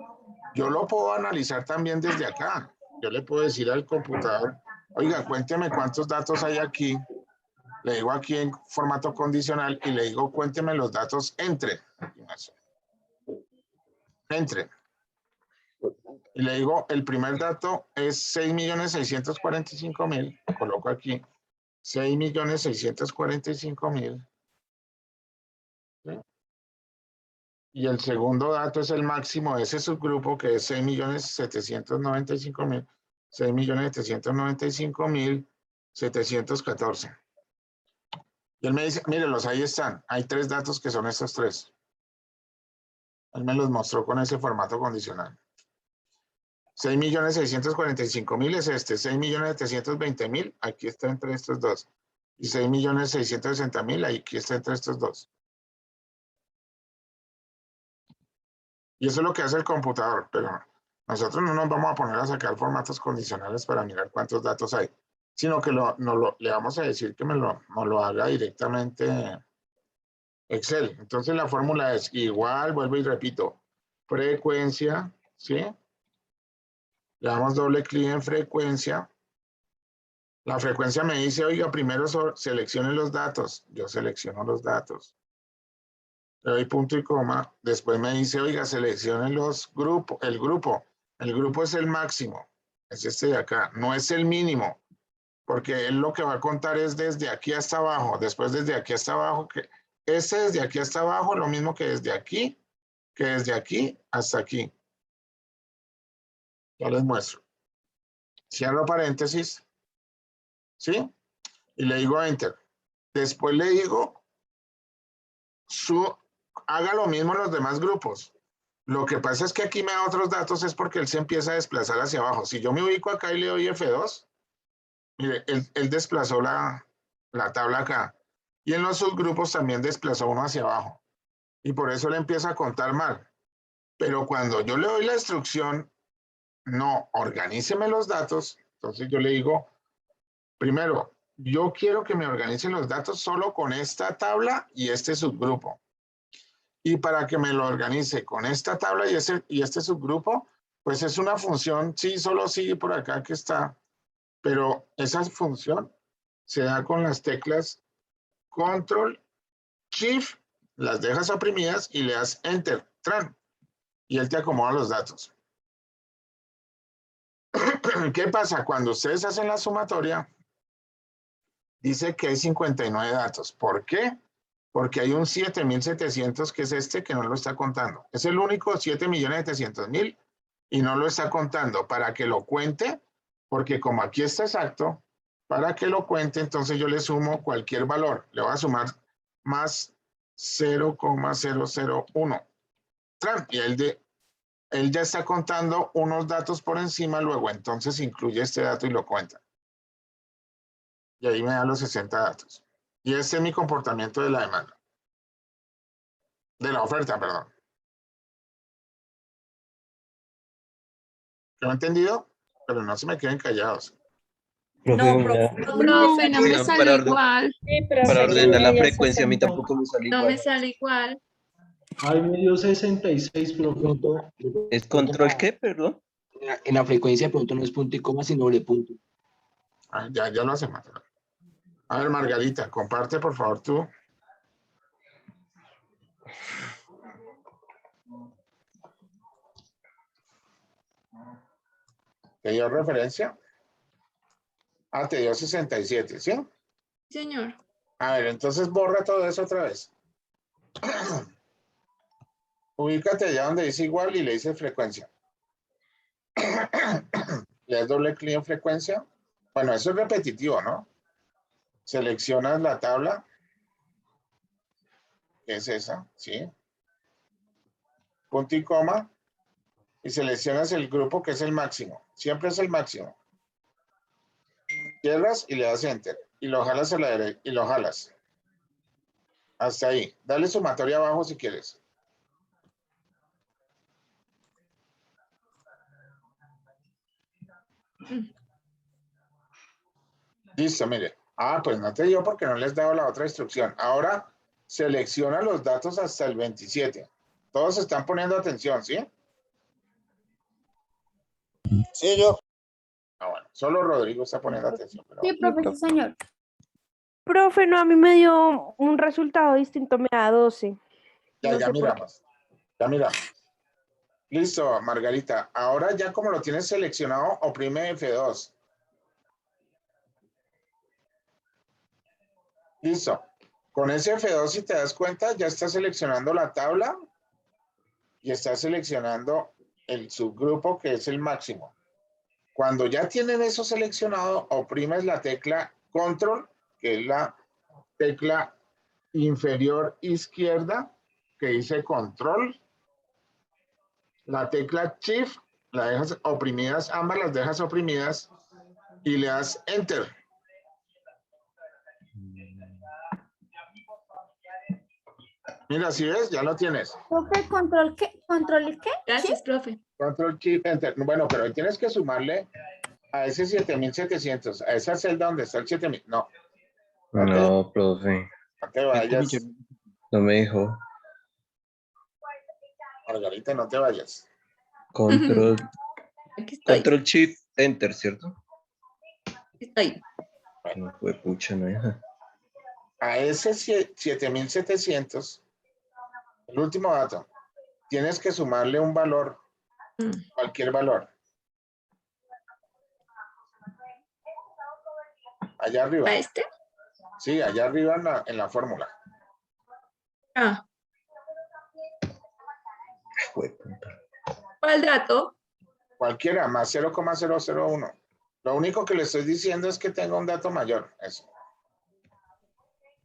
Yo lo puedo analizar también desde acá. Yo le puedo decir al computador, oiga, cuénteme cuántos datos hay aquí. Le digo aquí en formato condicional y le digo, cuénteme los datos entre. Entre. Y le digo, el primer dato es 6.645.000. Coloco aquí 6.645.000. ¿Sí? Y el segundo dato es el máximo de ese subgrupo, que es 6.795.000. 6.795.714. Y él me dice, mírelos, ahí están. Hay 3 datos que son estos 3. Él me los mostró con ese formato condicional. 6.645.000 es este. 6.720.000, aquí está entre estos dos. Y 6.660.000, aquí está entre estos dos. Y eso es lo que hace el computador, pero nosotros no nos vamos a poner a sacar formatos condicionales para mirar cuántos datos hay, sino que le vamos a decir que nos lo haga directamente Excel. Entonces la fórmula es igual, vuelvo y repito, frecuencia, ¿sí? Le damos doble clic en frecuencia. La frecuencia me dice, oiga, primero seleccione los datos. Yo selecciono los datos. Le doy punto y coma. Después me dice, oiga, seleccione los grupos, el grupo. El grupo es el máximo. Es este de acá. No es el mínimo. Porque él lo que va a contar es desde aquí hasta abajo. Después desde aquí hasta abajo. Desde aquí hasta abajo, lo mismo que desde aquí hasta aquí. Ya les muestro. Cierro paréntesis. ¿Sí? Y le digo Enter. Después le digo, haga lo mismo en los demás grupos. Lo que pasa es que aquí me da otros datos es porque él se empieza a desplazar hacia abajo. Si yo me ubico acá y le doy F2, mire, él desplazó la tabla acá. Y en los subgrupos también desplazó uno hacia abajo. Y por eso le empieza a contar mal. Pero cuando yo le doy la instrucción, no, organíceme los datos. Entonces yo le digo, primero, yo quiero que me organicen los datos solo con esta tabla y este subgrupo. Y para que me lo organice con esta tabla y este subgrupo, pues es una función, sí, solo sigue por acá que está, pero esa función se da con las teclas Control, Shift, las dejas oprimidas y le das Enter, Tran, y él te acomoda los datos. ¿Qué pasa? Cuando ustedes hacen la sumatoria, dice que hay 59 datos. ¿Por qué? Porque hay un 7.700 que es este que no lo está contando. Es el único 7.700.000 y no lo está contando. Para que lo cuente, porque como aquí está exacto, para que lo cuente, entonces yo le sumo cualquier valor. Le voy a sumar más 0,001. Y él ya está contando unos datos por encima, luego entonces incluye este dato y lo cuenta. Y ahí me da los 60 datos. Y ese es mi comportamiento de la demanda. De la oferta, perdón. ¿Lo han entendido? Pero no se me queden callados. No, Profe, Profe, no me sí, sale igual. para ordenar la frecuencia a mí tampoco me sale No igual. me sale igual. Ay, me dio 66, profe. ¿Es control qué, perdón? En la frecuencia de pronto no es punto y coma, sino doble punto. Ah, ya lo hacemos. A ver, Margarita, comparte por favor tú. ¿Te dio referencia? Ah, te dio 67, ¿sí? Señor. A ver, entonces borra todo eso otra vez. Ubícate allá donde dice igual y le dice frecuencia. Le das doble clic en frecuencia. Bueno, eso es repetitivo, ¿no? Seleccionas la tabla. Que es esa, ¿sí? Punto y coma. Y seleccionas el grupo que es el máximo. Siempre es el máximo. Cierras y le das Enter. Y lo jalas a la derecha. Y lo jalas. Hasta ahí. Dale sumatoria abajo si quieres. Listo, mire. Ah, pues no te dio porque no les he dado la otra instrucción. Ahora selecciona los datos hasta el 27. Todos están poniendo atención, ¿sí? Sí, yo. Ah, bueno, solo Rodrigo está poniendo atención. Pero... Sí, profe, sí, señor. Profe, no, a mí me dio un resultado distinto, me da 12. Ya, No ya sé por qué. miramos. Ya miramos. Listo, Margarita. Ahora ya como lo tienes seleccionado, oprime F2. Listo. Con ese F2, si te das cuenta, ya está seleccionando la tabla y está seleccionando el subgrupo que es el máximo. Cuando ya tienen eso seleccionado, oprimes la tecla Control, que es la tecla inferior izquierda, que dice Control. La tecla Shift, la dejas oprimidas, ambas las dejas oprimidas y le das Enter. Mira, si ves, ya lo tienes. Profe, ¿control qué? ¿Control qué? Gracias, profe. Control Shift Enter. Bueno, pero tienes que sumarle a ese 7700, a esa celda donde está el 7000. No, No, profe. no te vayas. No me dijo. Margarita, no te vayas. Control. Aquí estoy. Control Shift Enter, ¿cierto? Estoy. No fue pucha, no deja. A ese 7700, el último dato, tienes que sumarle un valor, cualquier valor. Allá arriba. ¿A este? Sí, allá arriba en la fórmula. Ah. Fue puta. ¿Cuál dato? Cualquiera, más 0,001. Lo único que le estoy diciendo es que tenga un dato mayor. Eso.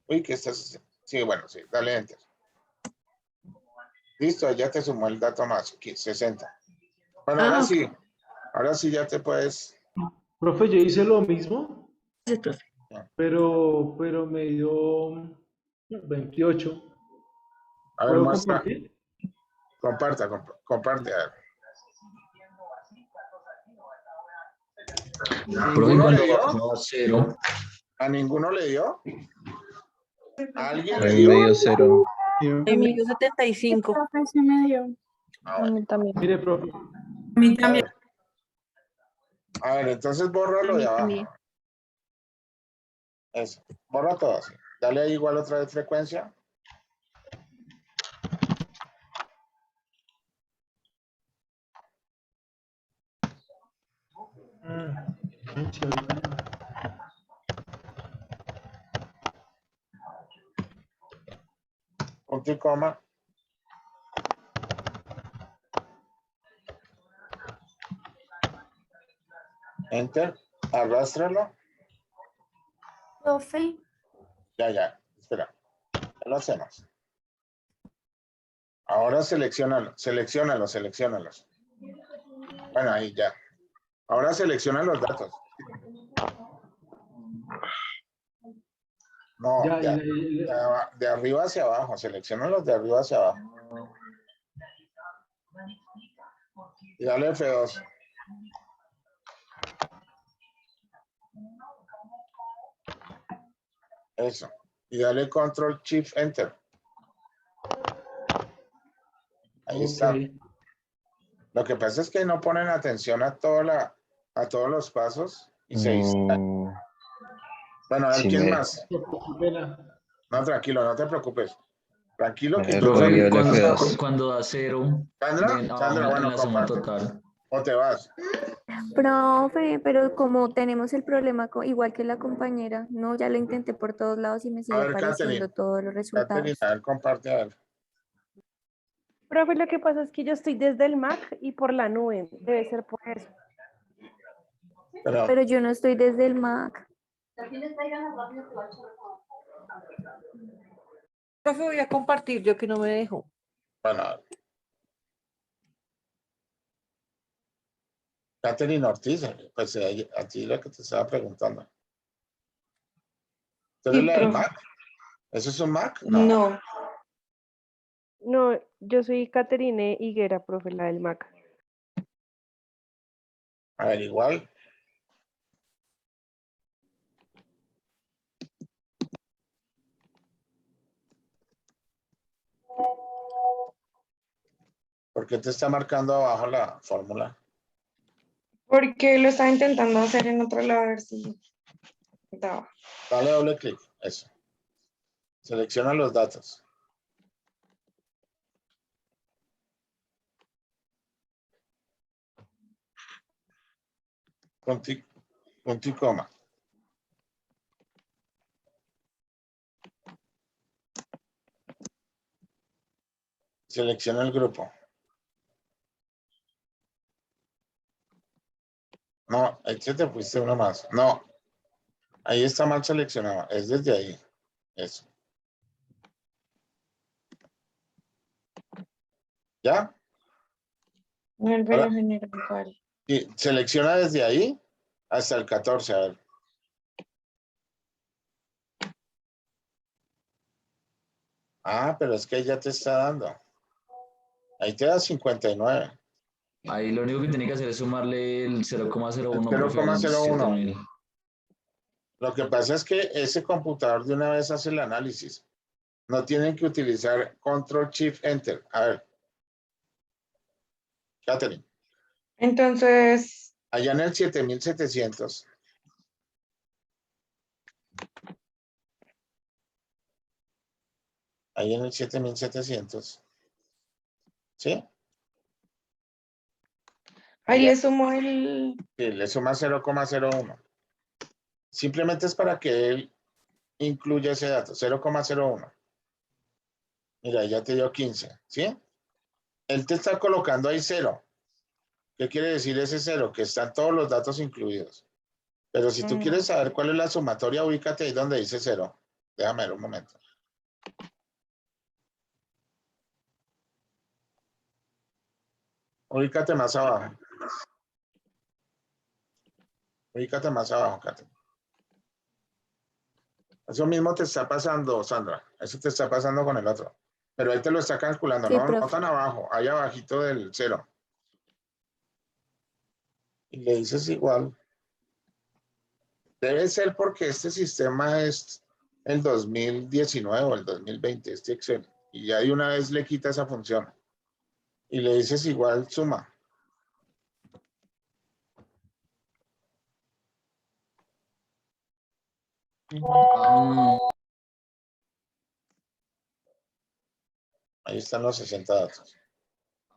Uy, que estás... Sí, bueno, sí, dale Enter. Listo, ya te sumó el dato más, 60. Bueno, ahora sí ya te puedes... Profe, yo hice lo mismo, Sí, profe. pero me dio 28. A ver, ¿Puedo muestra. compartir? Comparte. A ver. Profe, ¿Ninguno le cuando dio? bajó a 0, ¿A ninguno le dio? ¿A alguien A le mí me dio? dio 0. A mí me dio 75. Profe, sí me dio. Ah, bueno. También. Mire, profe, A mí también. A ver, entonces bórralo de abajo. Eso, borra todo así. Dale ahí igual otra vez frecuencia. Punto y coma. Enter. Arrástralo. Profe, Ya. Espera. Ya lo hacemos. Ahora selecciónalos. Bueno, ahí ya. Ahora selecciona los datos. No, Ya, de arriba hacia abajo. Selecciónalos de arriba hacia abajo. Y dale F2. Eso. Y dale Control Shift Enter. Ahí está. Lo que pasa es que no ponen atención a todos los pasos y se distraen. Bueno, a ver, Sí, ¿quién más? No, tranquilo, no te preocupes. Tranquilo que tú profe, también. cuando da 0, Sandra, en bueno, la suma comparte. total. ¿O te vas? Profe, pero como tenemos el problema igual que la compañera, no, ya lo intenté por todos lados y me sigue ver, apareciendo Katherine. todos los resultados. A ver, comparte, a ver. Profe, lo que pasa es que yo estoy desde el Mac y por la nube. Debe ser por eso. Pero yo no estoy desde el Mac. Profe, voy a compartir, yo que no me dejo. Bueno, a ver. Katherine Ortiz, pues a ti lo que te estaba preguntando. ¿Tú eres Sí, la del profe. Mac? ¿Eso es un Mac? No. No, yo soy Caterine Higuera, profe, la del Mac. A ver, igual. qué te está marcando abajo la fórmula? Porque lo estaba intentando hacer en otro lado a ver si daba. Dale doble clic, eso. Selecciona los datos. Punto y coma. Selecciona el grupo. No, ahí te fuiste uno más. No, ahí está mal seleccionado. Es desde ahí. Eso. ¿Ya? Vuelve Ahora, a generar igual. y selecciona desde ahí hasta el 14. A ver. Ah, pero es que ya te está dando. Ahí te da 59. Ahí lo único que tiene que hacer es sumarle el 0,01, El profe, al 0,01. 7000. Lo que pasa es que ese computador de una vez hace el análisis. No tienen que utilizar Control Shift Enter. A ver. Catherine. Entonces, Allá en el 7700. Ahí en el 7700. ¿Sí? ahí Allá. le sumo el... Sí, le suma 0,01. Simplemente es para que él incluya ese dato, 0,01. Mira, ya te dio 15, ¿sí? Él te está colocando ahí 0. ¿Qué quiere decir ese 0? Que están todos los datos incluidos. Pero si tú quieres saber cuál es la sumatoria, ubícate ahí donde dice 0. Déjame ver un momento. Ubícate más abajo. Ubícate más abajo, Kate. Eso mismo te está pasando, Sandra. Eso te está pasando con el otro. Pero ahí te lo está calculando, Sí, no, no profe. tan abajo, ahí abajito del 0. Y le dices igual. Debe ser porque este sistema es el 2019 o el 2020, este Excel. Y ya de una vez le quita esa función. Y le dices igual suma. Ahí están los 60 datos.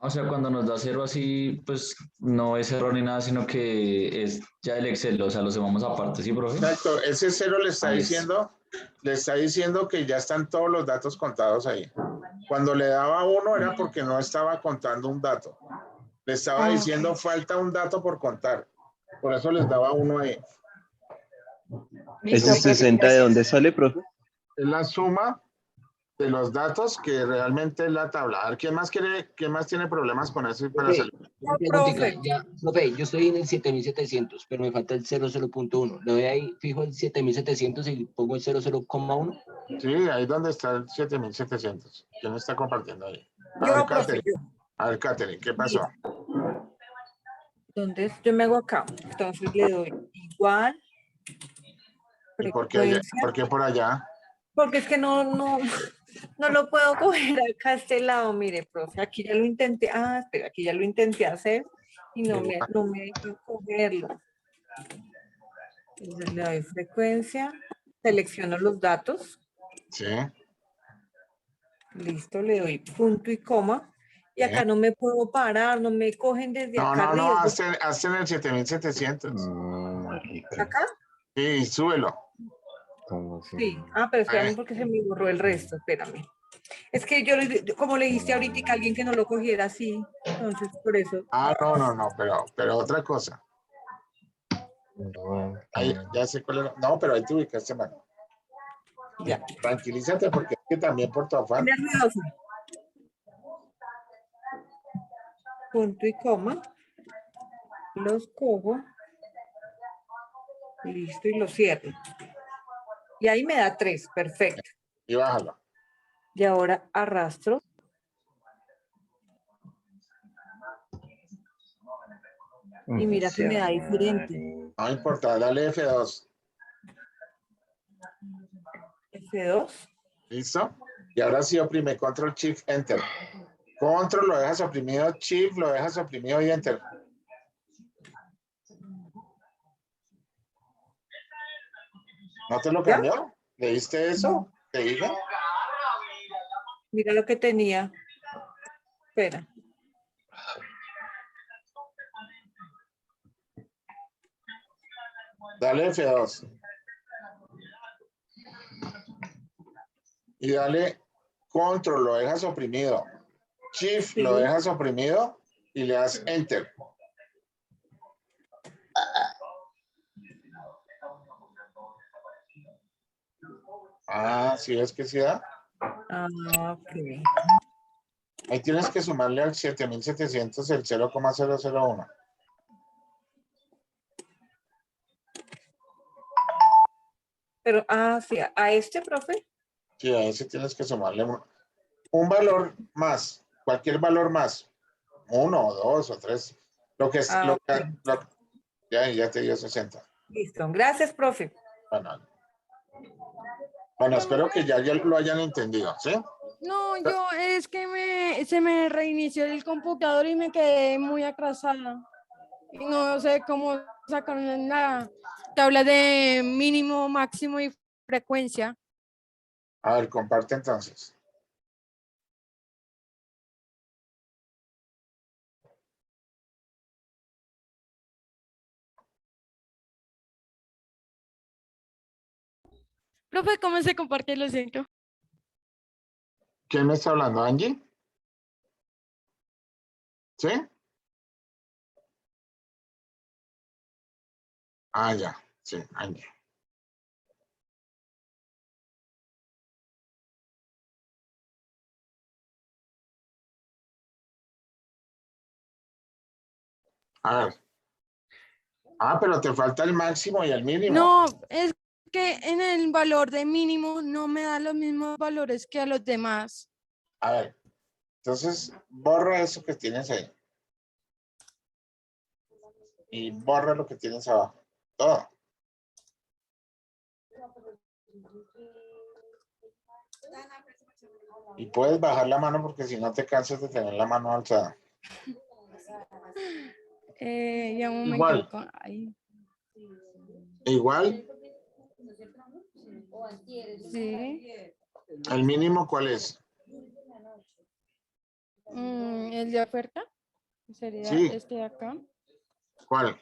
O sea, cuando nos da 0 así, pues no es error ni nada, sino que es ya el Excel, o sea, lo sumamos aparte, ¿sí, profe? Exacto, ese 0 le está Ahí es. diciendo que ya están todos los datos contados ahí. Cuando le daba 1 era porque no estaba contando un dato. Le estaba diciendo falta un dato por contar. Por eso les daba 1 ahí. ¿Ese 60 de dónde sale, profe? Es la suma de los datos que realmente es la tabla. A ver, ¿quién más tiene problemas con eso para hacer? Una preguntita, ya, profe, yo estoy en el 7700, pero me falta el 00.1. Le doy ahí, fijo el 7700 y pongo el 00,1. Sí, ahí donde está el 7700. ¿Quién está compartiendo ahí? Yo, profe, yo. A ver, Catherine, ¿qué pasó? Entonces, yo me hago acá. Entonces le doy igual. ¿Y por qué, Frecuencia. por qué por allá? Porque es que no lo puedo coger acá a este lado. Mire, profe, aquí ya lo intenté. Ah, espera, aquí ya lo intenté hacer y no me deja cogerlo. Entonces le doy frecuencia, selecciono los datos. Sí. Listo, le doy punto y coma. Y acá no me puedo parar, no me cogen desde acá arriba. No, hazte en el 7700. ¿Acá? Sí, súbelo. Sí, pero espérame porque se me borró el resto, espérame. Es que yo, como le diste ahorita a alguien que no lo cogiera así, entonces por eso. No, pero otra cosa. Ahí, ya sé cuál era. No, pero ahí te ubicaste mal. Ya. Tranquilízate porque es que también por tu afán. Punto y coma. Los cojo. Listo, y los cierro. Y ahí me da 3, perfecto. Y bájalo. Y ahora arrastro. Y mira que me da diferente. No importa, dale F2. F2. ¿Listo? Y ahora sí oprime Control Shift Enter. Control lo dejas oprimido, Shift lo dejas oprimido y Enter. ¿No te lo cambió? ¿Leíste eso? ¿Te dije? Mira lo que tenía. Espera. Dale F2. Y dale Control, lo dejas oprimido. Shift lo dejas oprimido y le das Enter. Ah, sí, es que sí da. Ah, ok. Ahí tienes que sumarle al 7700 el 0,001. Pero, sí, a este, profe. Sí, a ese tienes que sumarle un valor más, cualquier valor más. 1 o 2 o 3. Lo que es, ya te dio 60. Listo. Gracias, profe. Bueno, espero que ya lo hayan entendido, ¿sí? No, yo es que se me reinició el computador y me quedé muy atrasada. Y no sé cómo sacar la tabla de mínimo, máximo y frecuencia. A ver, comparte entonces. Profe, ¿cómo se comparte? Lo siento. ¿Quién me está hablando? ¿Angie? ¿Sí? Ah, ya. Sí, Angie. A ver. Ah, pero te falta el máximo y el mínimo. No, es que en el valor de mínimo no me da los mismos valores que a los demás. A ver. Entonces, borra eso que tienes ahí. Y borra lo que tienes abajo. Todo. Y puedes bajar la mano porque si no te cansas de tener la mano alzada. Ya un momento. Igual. Ahí. Igual. Sí. ¿El mínimo cuál es? El de oferta. Sería Sí. este de acá. ¿Cuál?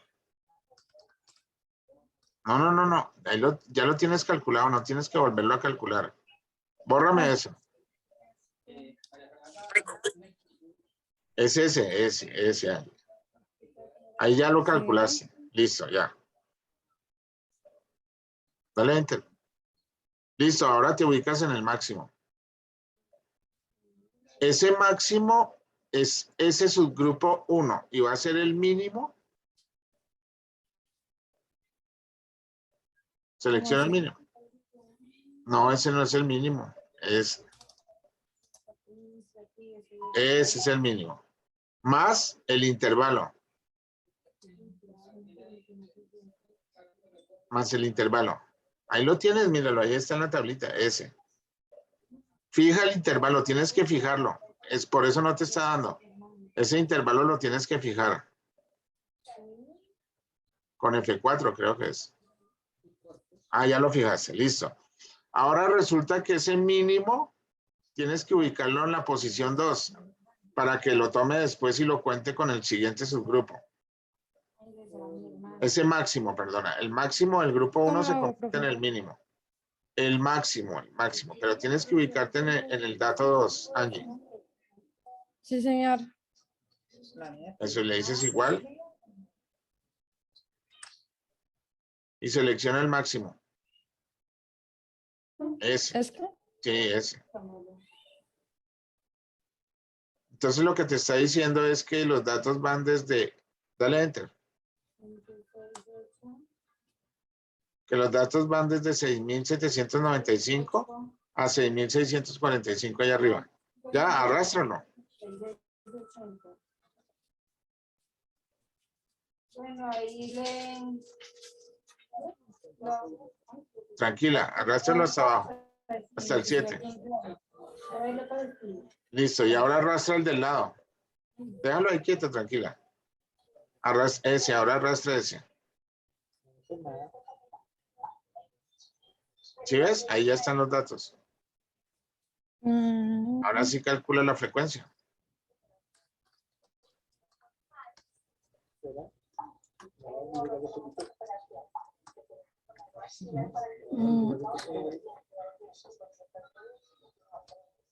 No. Ahí ya lo tienes calculado, no tienes que volverlo a calcular. Bórrame eso. Es ese. Ahí ya lo calculaste. Listo, ya. Dale enter. Listo, ahora te ubicas en el máximo. Ese máximo es ese subgrupo 1 y va a ser el mínimo. Selecciona el mínimo. No, ese no es el mínimo. Ese es el mínimo. Más el intervalo. Más el intervalo. Ahí lo tienes, míralo, ahí está en la tablita, ese. Fija el intervalo, tienes que fijarlo. Es por eso no te está dando. Ese intervalo lo tienes que fijar. Con F4 creo que es. Ah, ya lo fijaste, listo. Ahora resulta que ese mínimo tienes que ubicarlo en la posición 2 para que lo tome después y lo cuente con el siguiente subgrupo. Ese máximo, perdona. El máximo del grupo 1 se convierte en el mínimo. El máximo. Pero tienes que ubicarte en el dato 2, Angie. Sí, señor. Eso le dices igual. Y selecciona el máximo. Ese. ¿Este? Sí, ese. Entonces lo que te está diciendo es que los datos van desde... Dale enter. Que los datos van desde 6.795 a 6.645 allá arriba. Ya, arrástralo. Bueno, ahí leen. Tranquila, arrástralo hasta abajo. Hasta el 7. Listo, y ahora arrastra el del lado. Déjalo ahí quieto, tranquila. Arrastra ese, ahora arrastra ese. ¿Sí ves? Ahí ya están los datos. Ahora sí calcula la frecuencia.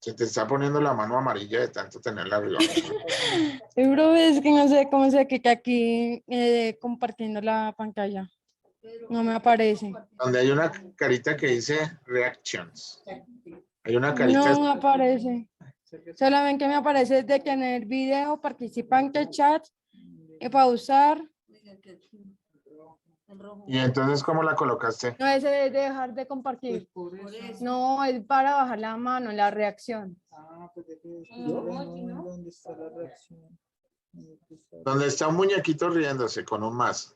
Se te está poniendo la mano amarilla de tanto tenerla arriba. Bro, es que no sé cómo se que aquí compartiendo la pantalla. No me aparece. Donde hay una carita que dice reactions. Hay una carita. No me aparece. Solamente me aparece detener video, participante, chat, pausar. ¿Y entonces cómo la colocaste? No, ese de dejar de compartir. No, es para bajar la mano, la reacción. ¿Dónde está la reacción? Donde está un muñequito riéndose con un más.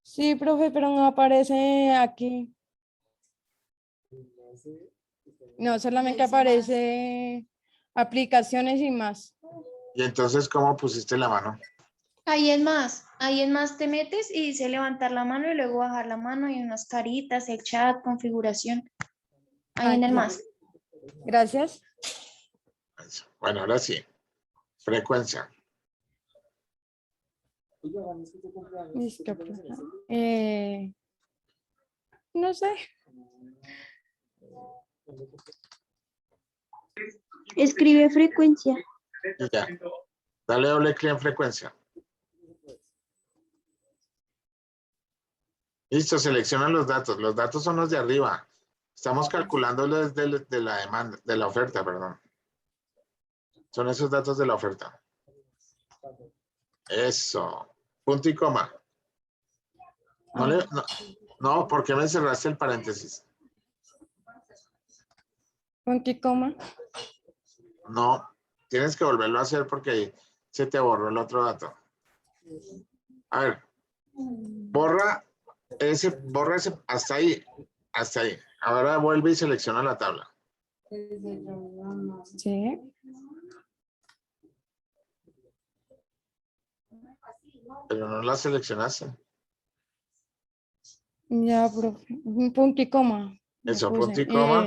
Sí, profe, pero no aparece aquí. No, solamente aparece aplicaciones y más. ¿Y entonces cómo pusiste la mano? Ahí en más te metes y dice levantar la mano y luego bajar la mano y unas caritas, el chat, configuración. Ahí en el más. Gracias. Bueno, ahora sí. Frecuencia. Listo, profe. No sé. Escribe frecuencia. Y ya. Dale doble clic en frecuencia. Listo, selecciona los datos. Los datos son los de arriba. Estamos calculando desde la demanda, de la oferta, perdón. Son esos datos de la oferta. Eso. Punto y coma. No, ¿por qué me cerraste el paréntesis? Punto y coma. No, tienes que volverlo a hacer porque se te borró el otro dato. A ver, borra ese, hasta ahí, hasta ahí. Ahora vuelve y selecciona la tabla. Sí. Pero no la seleccionaste. Ya, profe. Punto y coma. Le Eso, puse. punto y coma.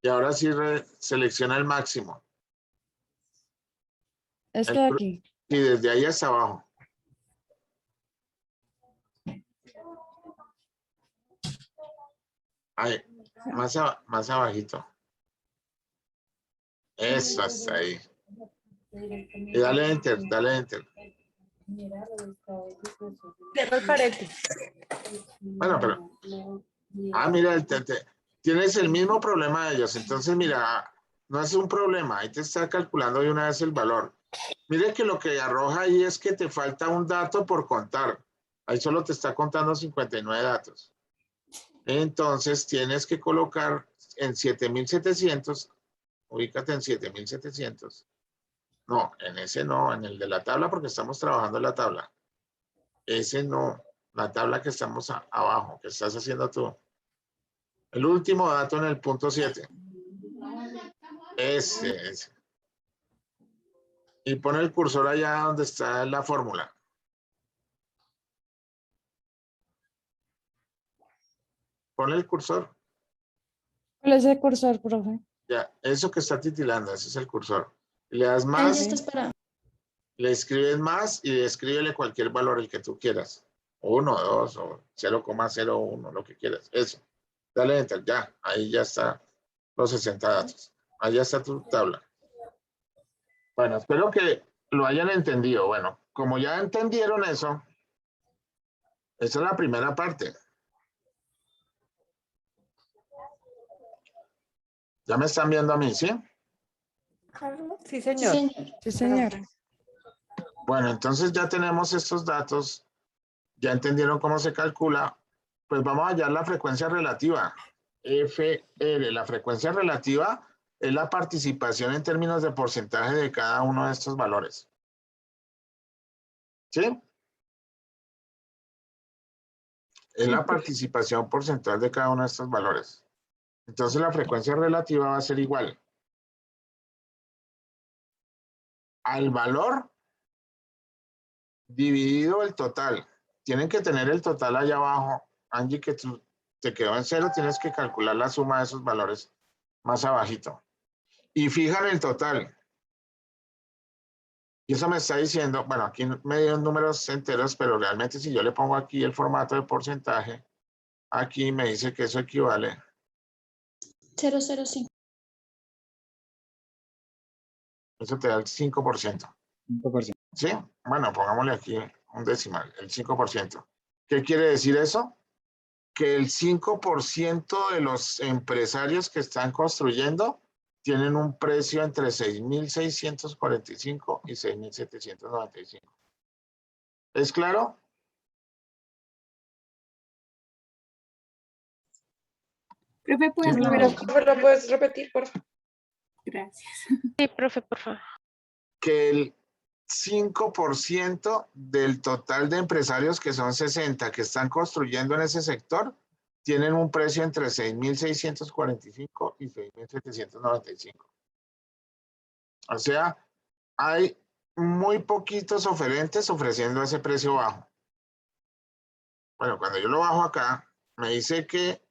Y ahora sí selecciona el máximo. Este de aquí. Y desde ahí hasta abajo. Ahí, más abajito. Eso, hasta ahí. Y dale enter, dale enter. Cierra el paréntesis. Bueno, pero... mira, tienes el mismo problema de ellos. Entonces, mira, no es un problema. Ahí te está calculando de una vez el valor. Mire que lo que arroja ahí es que te falta un dato por contar. Ahí solo te está contando 59 datos. Entonces, tienes que colocar en 7,700. Ubícate en 7,700. No, en ese no, en el de la tabla, porque estamos trabajando en la tabla. Ese no, la tabla que estamos abajo, que estás haciendo tú. El último dato en el punto 7. Ese. Y pone el cursor allá donde está la fórmula. Pone el cursor. ¿Cuál es el cursor, profe? Ya, eso que está titilando, ese es el cursor. Le das más, le escribes más y escríbele cualquier valor, el que tú quieras. 1, 2 o 0,01, lo que quieras. Eso. Dale enter, ya. Ahí ya está los 60 datos. Ahí ya está tu tabla. Bueno, espero que lo hayan entendido. Bueno, como ya entendieron eso, esa es la primera parte. ¿Ya me están viendo a mí, sí? Sí, señor. Sí, señor. Bueno, entonces ya tenemos estos datos. Ya entendieron cómo se calcula. Pues vamos a hallar la frecuencia relativa. FR. La frecuencia relativa es la participación en términos de porcentaje de cada uno de estos valores. ¿Sí? Es la participación porcentual de cada uno de estos valores. Entonces la frecuencia relativa va a ser igual. al valor dividido el total. Tienen que tener el total allá abajo. Angie, que te quedó en 0, tienes que calcular la suma de esos valores más abajito. Y fijan el total. Y eso me está diciendo, bueno, aquí me dieron números enteros, pero realmente si yo le pongo aquí el formato de porcentaje, aquí me dice que eso equivale 0,05. Eso te da el 5%. 5%. ¿Sí? Bueno, pongámosle aquí un decimal, el 5%. ¿Qué quiere decir eso? Que el 5% de los empresarios que están construyendo tienen un precio entre 6.645 y 6.795. ¿Es claro? Profe, ¿puedes Sí, volver a ¿Lo puedes repetir, por favor? Gracias. Sí, profe, por favor. Que el 5% del total de empresarios, que son 60, que están construyendo en ese sector, tienen un precio entre 6.645 y 6.795. O sea, hay muy poquitos oferentes ofreciendo ese precio bajo. Bueno, cuando yo lo bajo acá, me dice que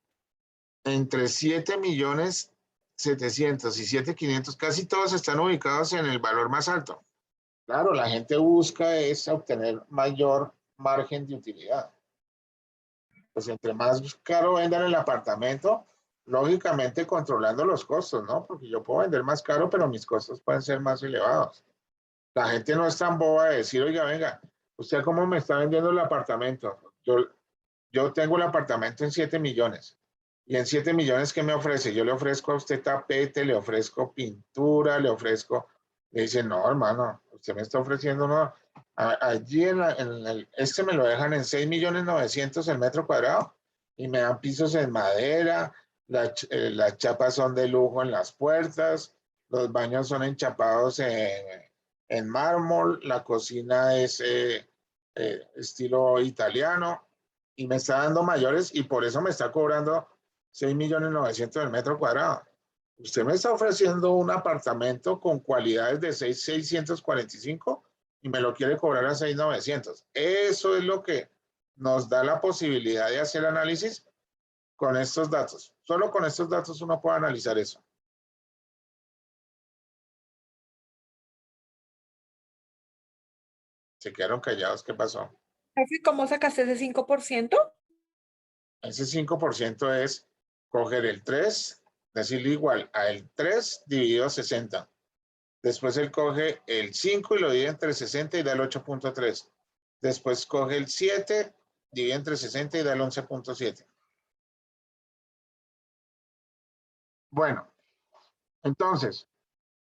entre 7.700.000 y 7.500.000, casi todos están ubicados en el valor más alto. Claro, la gente busca es obtener mayor margen de utilidad. Pues entre más caro vendan el apartamento, lógicamente controlando los costos, ¿no? Porque yo puedo vender más caro, pero mis costos pueden ser más elevados. La gente no es tan boba de decir, oiga, venga, ¿usted cómo me está vendiendo el apartamento? Yo tengo el apartamento en 7 millones. Y en 7 millones, ¿qué me ofrece? Yo le ofrezco a usted tapete, le ofrezco pintura, le ofrezco... Le dice, no, hermano, usted me está ofreciendo, no. Allí este me lo dejan en 6.900.000 el metro cuadrado y me dan pisos en madera, las chapas son de lujo en las puertas, los baños son enchapados en mármol, la cocina es estilo italiano y me está dando mayores y por eso me está cobrando 6.900.000 el metro cuadrado. Usted me está ofreciendo un apartamento con cualidades de 6.645 y me lo quiere cobrar a 6.900. Eso es lo que nos da la posibilidad de hacer análisis con estos datos. Solo con estos datos uno puede analizar eso. ¿Se quedaron callados? ¿Qué pasó? ¿Cómo sacaste ese 5%? Ese 5% es coger el 3, decirle igual a el 3 dividido 60. Después él coge el 5 y lo divide entre 60 y da el 8.3. Después coge el 7, divide entre 60 y da el 11.7. Bueno, entonces,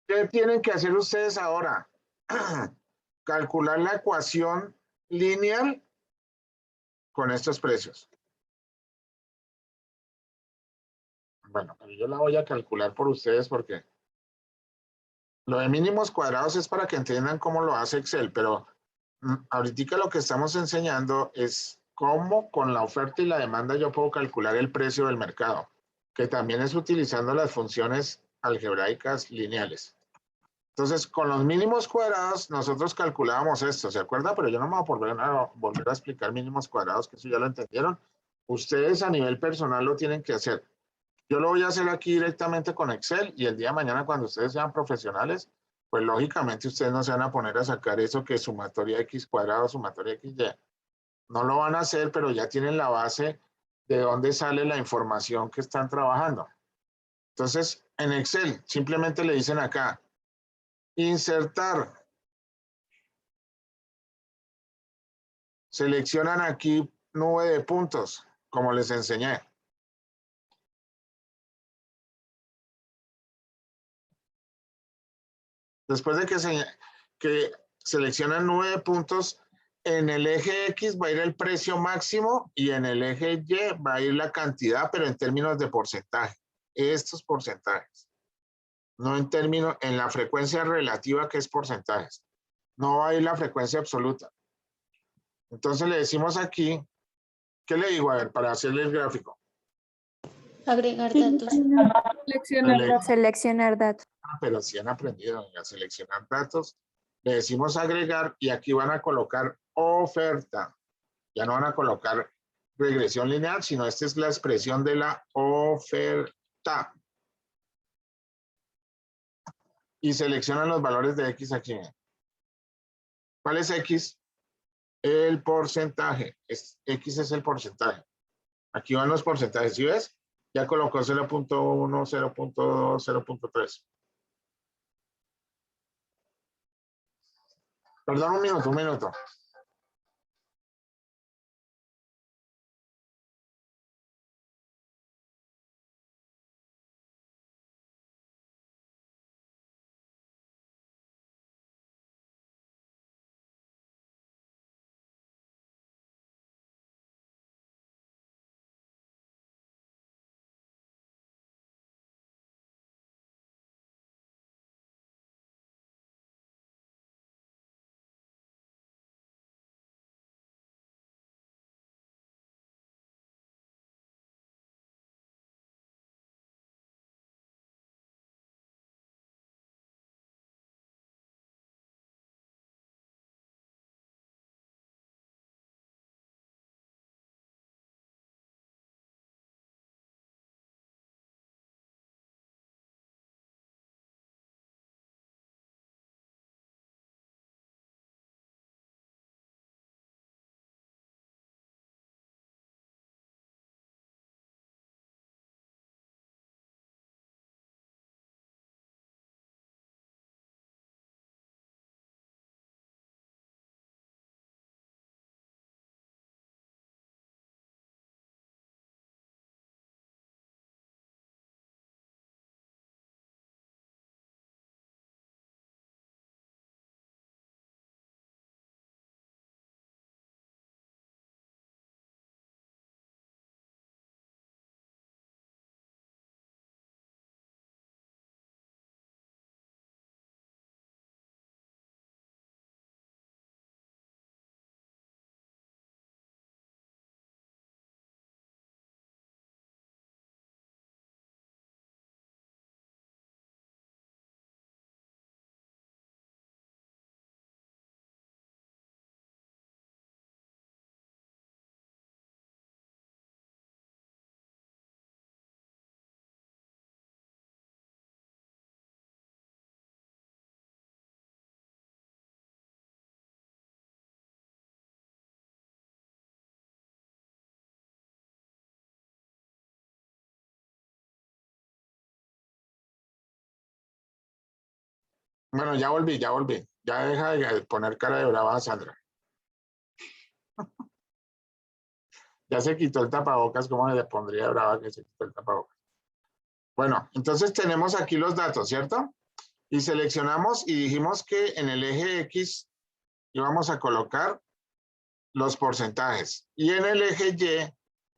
¿qué tienen que hacer ustedes ahora? Calcular la ecuación lineal con estos precios. Bueno, pero yo la voy a calcular por ustedes porque lo de mínimos cuadrados es para que entiendan cómo lo hace Excel, pero ahorita lo que estamos enseñando es cómo con la oferta y la demanda yo puedo calcular el precio del mercado, que también es utilizando las funciones algebraicas lineales. Entonces, con los mínimos cuadrados, nosotros calculábamos esto, ¿se acuerda? Pero yo no me voy a volver a explicar mínimos cuadrados, que eso ya lo entendieron. Ustedes a nivel personal lo tienen que hacer. Yo lo voy a hacer aquí directamente con Excel y el día de mañana cuando ustedes sean profesionales, pues lógicamente ustedes no se van a poner a sacar eso que es sumatoria X cuadrado, sumatoria XY. No lo van a hacer, pero ya tienen la base de dónde sale la información que están trabajando. Entonces, en Excel simplemente le dicen acá, insertar. Seleccionan aquí nube de puntos, como les enseñé. Después de que seleccionan 9 puntos, en el eje X va a ir el precio máximo y en el eje Y va a ir la cantidad, pero en términos de porcentaje. Estos porcentajes. No en términos, en la frecuencia relativa que es porcentajes. No va a ir la frecuencia absoluta. Entonces le decimos aquí, ¿qué le digo? A ver, para hacerle el gráfico. Agregar datos. Seleccionar datos. Pero sí han aprendido a seleccionar datos Le decimos agregar y aquí van a colocar oferta. Ya no van a colocar regresión lineal, sino esta es la expresión de la oferta. Y seleccionan los valores de X aquí. ¿Cuál es X? El porcentaje. X es el porcentaje. Aquí van los porcentajes. ¿Sí ves? Ya colocó 0.1, 0.2, 0.3. Perdón, un minuto. Bueno, ya volví. Ya deja de poner cara de brava, Sandra. Ya se quitó el tapabocas, ¿cómo le pondría brava que se quitó el tapabocas? Bueno, entonces tenemos aquí los datos, ¿cierto? Y seleccionamos y dijimos que en el eje X íbamos a colocar los porcentajes. Y en el eje Y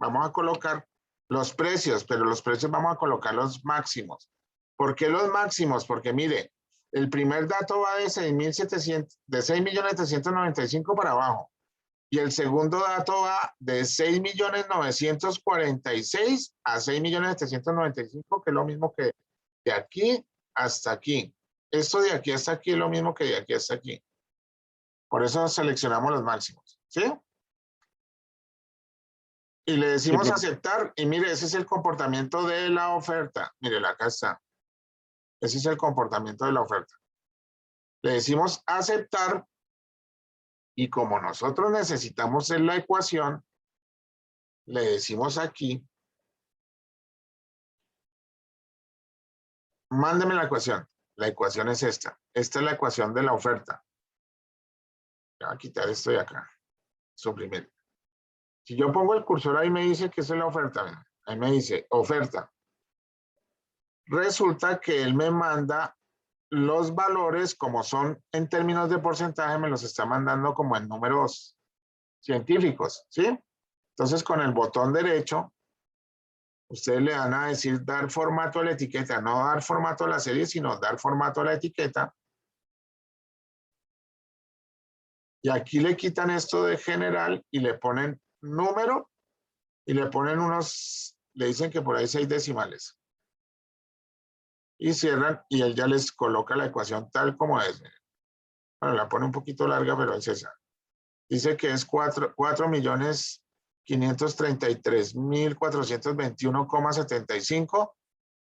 vamos a colocar los precios, pero los precios vamos a colocar los máximos. ¿Por qué los máximos? Porque mire, el primer dato va de 6.795 para abajo. Y el segundo dato va de 6.946 a 6.795, que es lo mismo que de aquí hasta aquí. Esto de aquí hasta aquí es lo mismo que de aquí hasta aquí. Por eso seleccionamos los máximos, ¿sí? Y le decimos aceptar, y mire, ese es el comportamiento de la oferta. Mire, acá está. Ese es el comportamiento de la oferta. Le decimos aceptar, y como nosotros necesitamos en la ecuación, le decimos aquí, mándeme la ecuación. La ecuación es esta. Esta es la ecuación de la oferta. Voy a quitar esto de acá. Suprimir. Si yo pongo el cursor ahí me dice que esa es la oferta. Ahí me dice oferta. Resulta que él me manda los valores como son en términos de porcentaje, me los está mandando como en números científicos, ¿sí? Entonces con el botón derecho, ustedes le van a decir dar formato a la etiqueta, no dar formato a la serie, sino dar formato a la etiqueta. Y aquí le quitan esto de general y le ponen número y le ponen le dicen que por ahí 6 decimales. Y cierran y él ya les coloca la ecuación tal como es. Bueno, la pone un poquito larga, pero es esa. Dice que es 4.533.421,75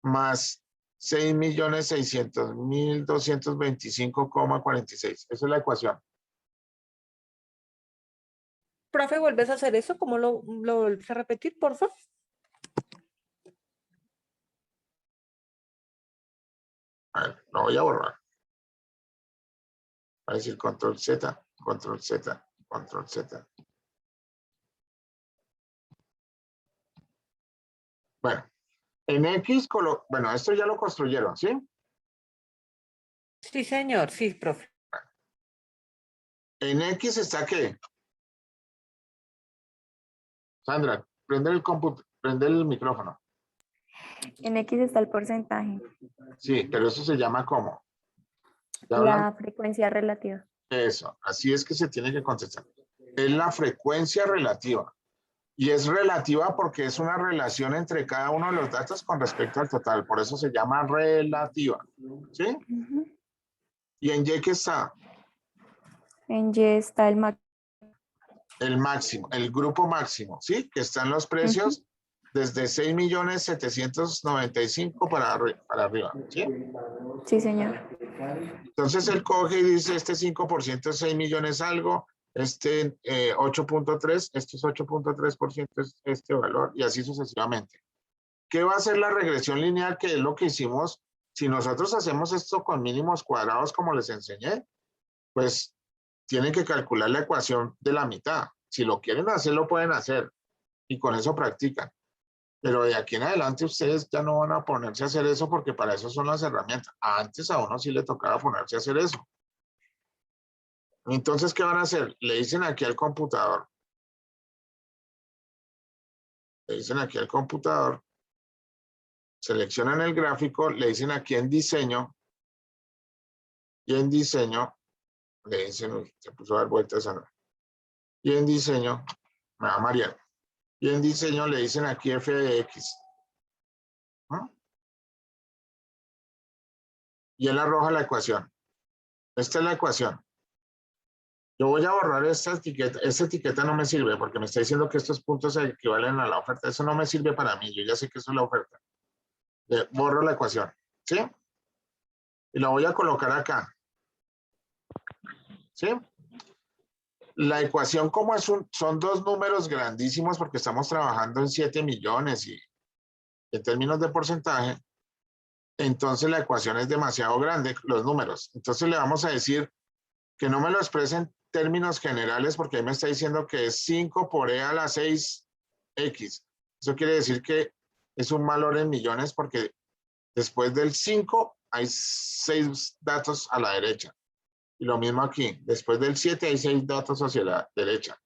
más 6.600.225,46. Esa es la ecuación. Profe, ¿vuelves a hacer eso? ¿Cómo lo vuelves a repetir, por favor? A ver, lo voy a borrar. Va a decir control Z, control Z, control Z. Bueno, en X, bueno, esto ya lo construyeron, ¿sí? Sí, señor, sí, profe. En X está ¿qué? Sandra, prende el micrófono. En X está el porcentaje, Sí, pero eso se llama ¿cómo? ¿Ya la hablan? frecuencia relativa. Eso, así es que se tiene que contestar. Es la frecuencia relativa. Y es relativa porque es una relación entre cada uno de los datos con respecto al total. Por eso se llama relativa. ¿Sí? ¿Y en Y qué está? En Y está el máximo. El máximo, el grupo máximo, ¿sí? Que están los precios desde 6.795.000 para arriba, ¿sí? Sí, señor. Entonces él coge y dice, este 5% es 6 millones algo, este 8.3, esto es 8.3% es este valor, y así sucesivamente. ¿Qué va a hacer la regresión lineal? Que es lo que hicimos. Si nosotros hacemos esto con mínimos cuadrados, como les enseñé, pues tienen que calcular la ecuación de la mitad. Si lo quieren hacer, lo pueden hacer, y con eso practican. Pero de aquí en adelante ustedes ya no van a ponerse a hacer eso porque para eso son las herramientas. Antes a uno sí le tocaba ponerse a hacer eso. Entonces, ¿qué van a hacer? Le dicen aquí al computador. Le dicen aquí al computador. Seleccionan el gráfico, le dicen aquí en diseño. Y en diseño, le dicen, uy, se puso a dar vueltas a no. Y en diseño, me va a marear. Y en diseño le dicen aquí f de x. ¿No? Y él arroja la ecuación. Esta es la ecuación. Yo voy a borrar esta etiqueta. Esta etiqueta no me sirve porque me está diciendo que estos puntos equivalen a la oferta. Eso no me sirve para mí. Yo ya sé que eso es la oferta. Borro la ecuación. ¿Sí? Y la voy a colocar acá. ¿Sí? La ecuación, como son dos números grandísimos porque estamos trabajando en 7 millones y en términos de porcentaje, entonces la ecuación es demasiado grande, los números. Entonces le vamos a decir que no me lo exprese en términos generales porque ahí me está diciendo que es 5 por e a la 6x. Eso quiere decir que es un valor en millones porque después del 5 hay 6 datos a la derecha. Y lo mismo aquí, después del 7 hay 6 datos hacia la derecha.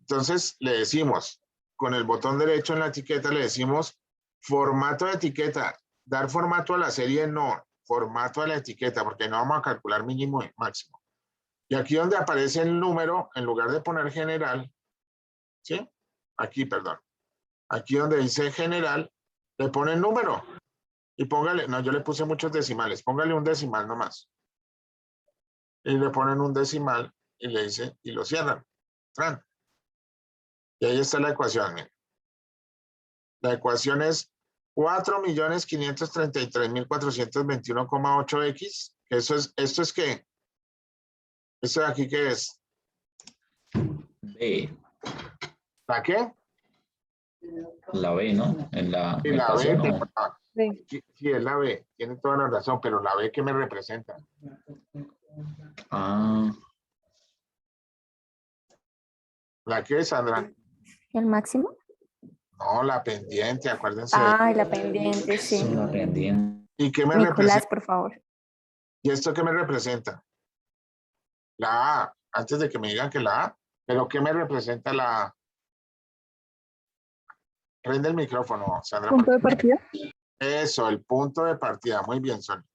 Entonces le decimos, con el botón derecho en la etiqueta le decimos formato de etiqueta. Dar formato a la serie no, formato a la etiqueta, porque no vamos a calcular mínimo y máximo. Y aquí donde aparece el número, en lugar de poner general, ¿sí? Aquí, perdón. Aquí donde dice general, le pone el número. Y póngale, no, yo le puse muchos decimales, póngale un decimal nomás. Y le ponen un decimal y le dice, y lo cierran. ¡Tran! Y ahí está la ecuación, miren. La ecuación es 4.533.421,8x. ¿Esto es qué? ¿Esto de aquí qué es? B. ¿La qué? La B, ¿no? En la Sí, la B, ecuación, ¿o? sí, es la B, tiene toda la razón, pero la B, ¿qué me representa? Ah, ¿La qué, Sandra? ¿El máximo? No, la pendiente, acuérdense. Ah, la pendiente, sí. es una pendiente. ¿Y qué me Nicolás, representa? por favor. ¿Y esto qué me representa? La A, antes de que me digan que la A, pero ¿qué me representa la A? Prende el micrófono, Sandra. ¿Punto de partida? Eso, el punto de partida. Muy bien, Sonia.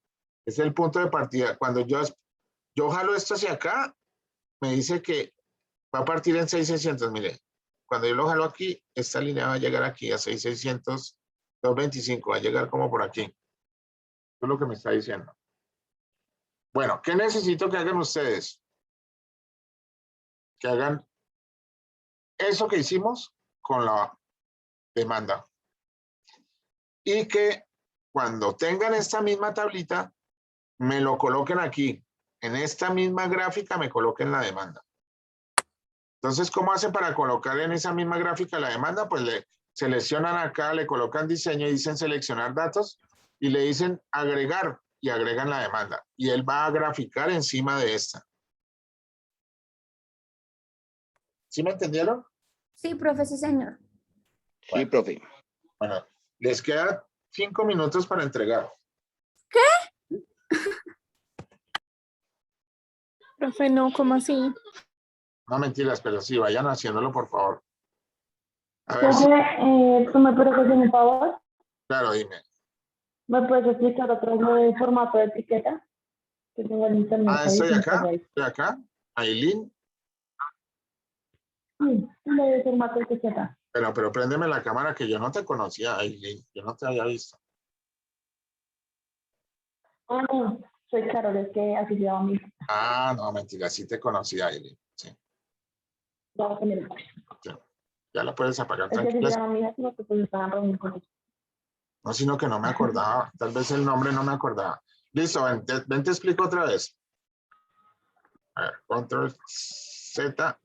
Es el punto de partida. Cuando yo jalo esto hacia acá, me dice que va a partir en 6.600. Mire, cuando yo lo jalo aquí, esta línea va a llegar aquí a 6.600, 225. Va a llegar como por aquí. Eso es lo que me está diciendo. Bueno, ¿qué necesito que hagan ustedes? Que hagan eso que hicimos con la demanda. Y que cuando tengan esta misma tablita, me lo coloquen aquí. En esta misma gráfica me coloquen la demanda. Entonces, ¿cómo hacen para colocar en esa misma gráfica la demanda? Pues le seleccionan acá, le colocan diseño y dicen seleccionar datos y le dicen agregar y agregan la demanda. Y él va a graficar encima de esta. ¿Sí me entendieron? Sí, profe, sí, señor. Sí, profe. Bueno, les quedan 5 minutos para entregar. Profe, no, ¿cómo así? No mentiras, pero sí, vayan haciéndolo, por favor. A ver, Profe, ¿tú me puedes hacer un favor? claro, dime. ¿Me puedes explicar otra vez el formato de etiqueta? Que tengo el internet ahí, Estoy sin acá, saber. estoy acá. Aileen, Sí, el formato de etiqueta. pero préndeme la cámara que yo no te conocía, Aileen. Yo no te había visto. Ah, no, soy Carol, es que así lleva mi. Ah, no, mentira, sí te conocía, Aileen. Sí, Ya, que me- ya la puedes apagar Es que así tranquila. lleva mi hija, sino que pues estaban reunidos con ella. No, sino que no me acordaba. Tal vez el nombre no me acordaba. Listo, ven, te explico otra vez. A ver, control Z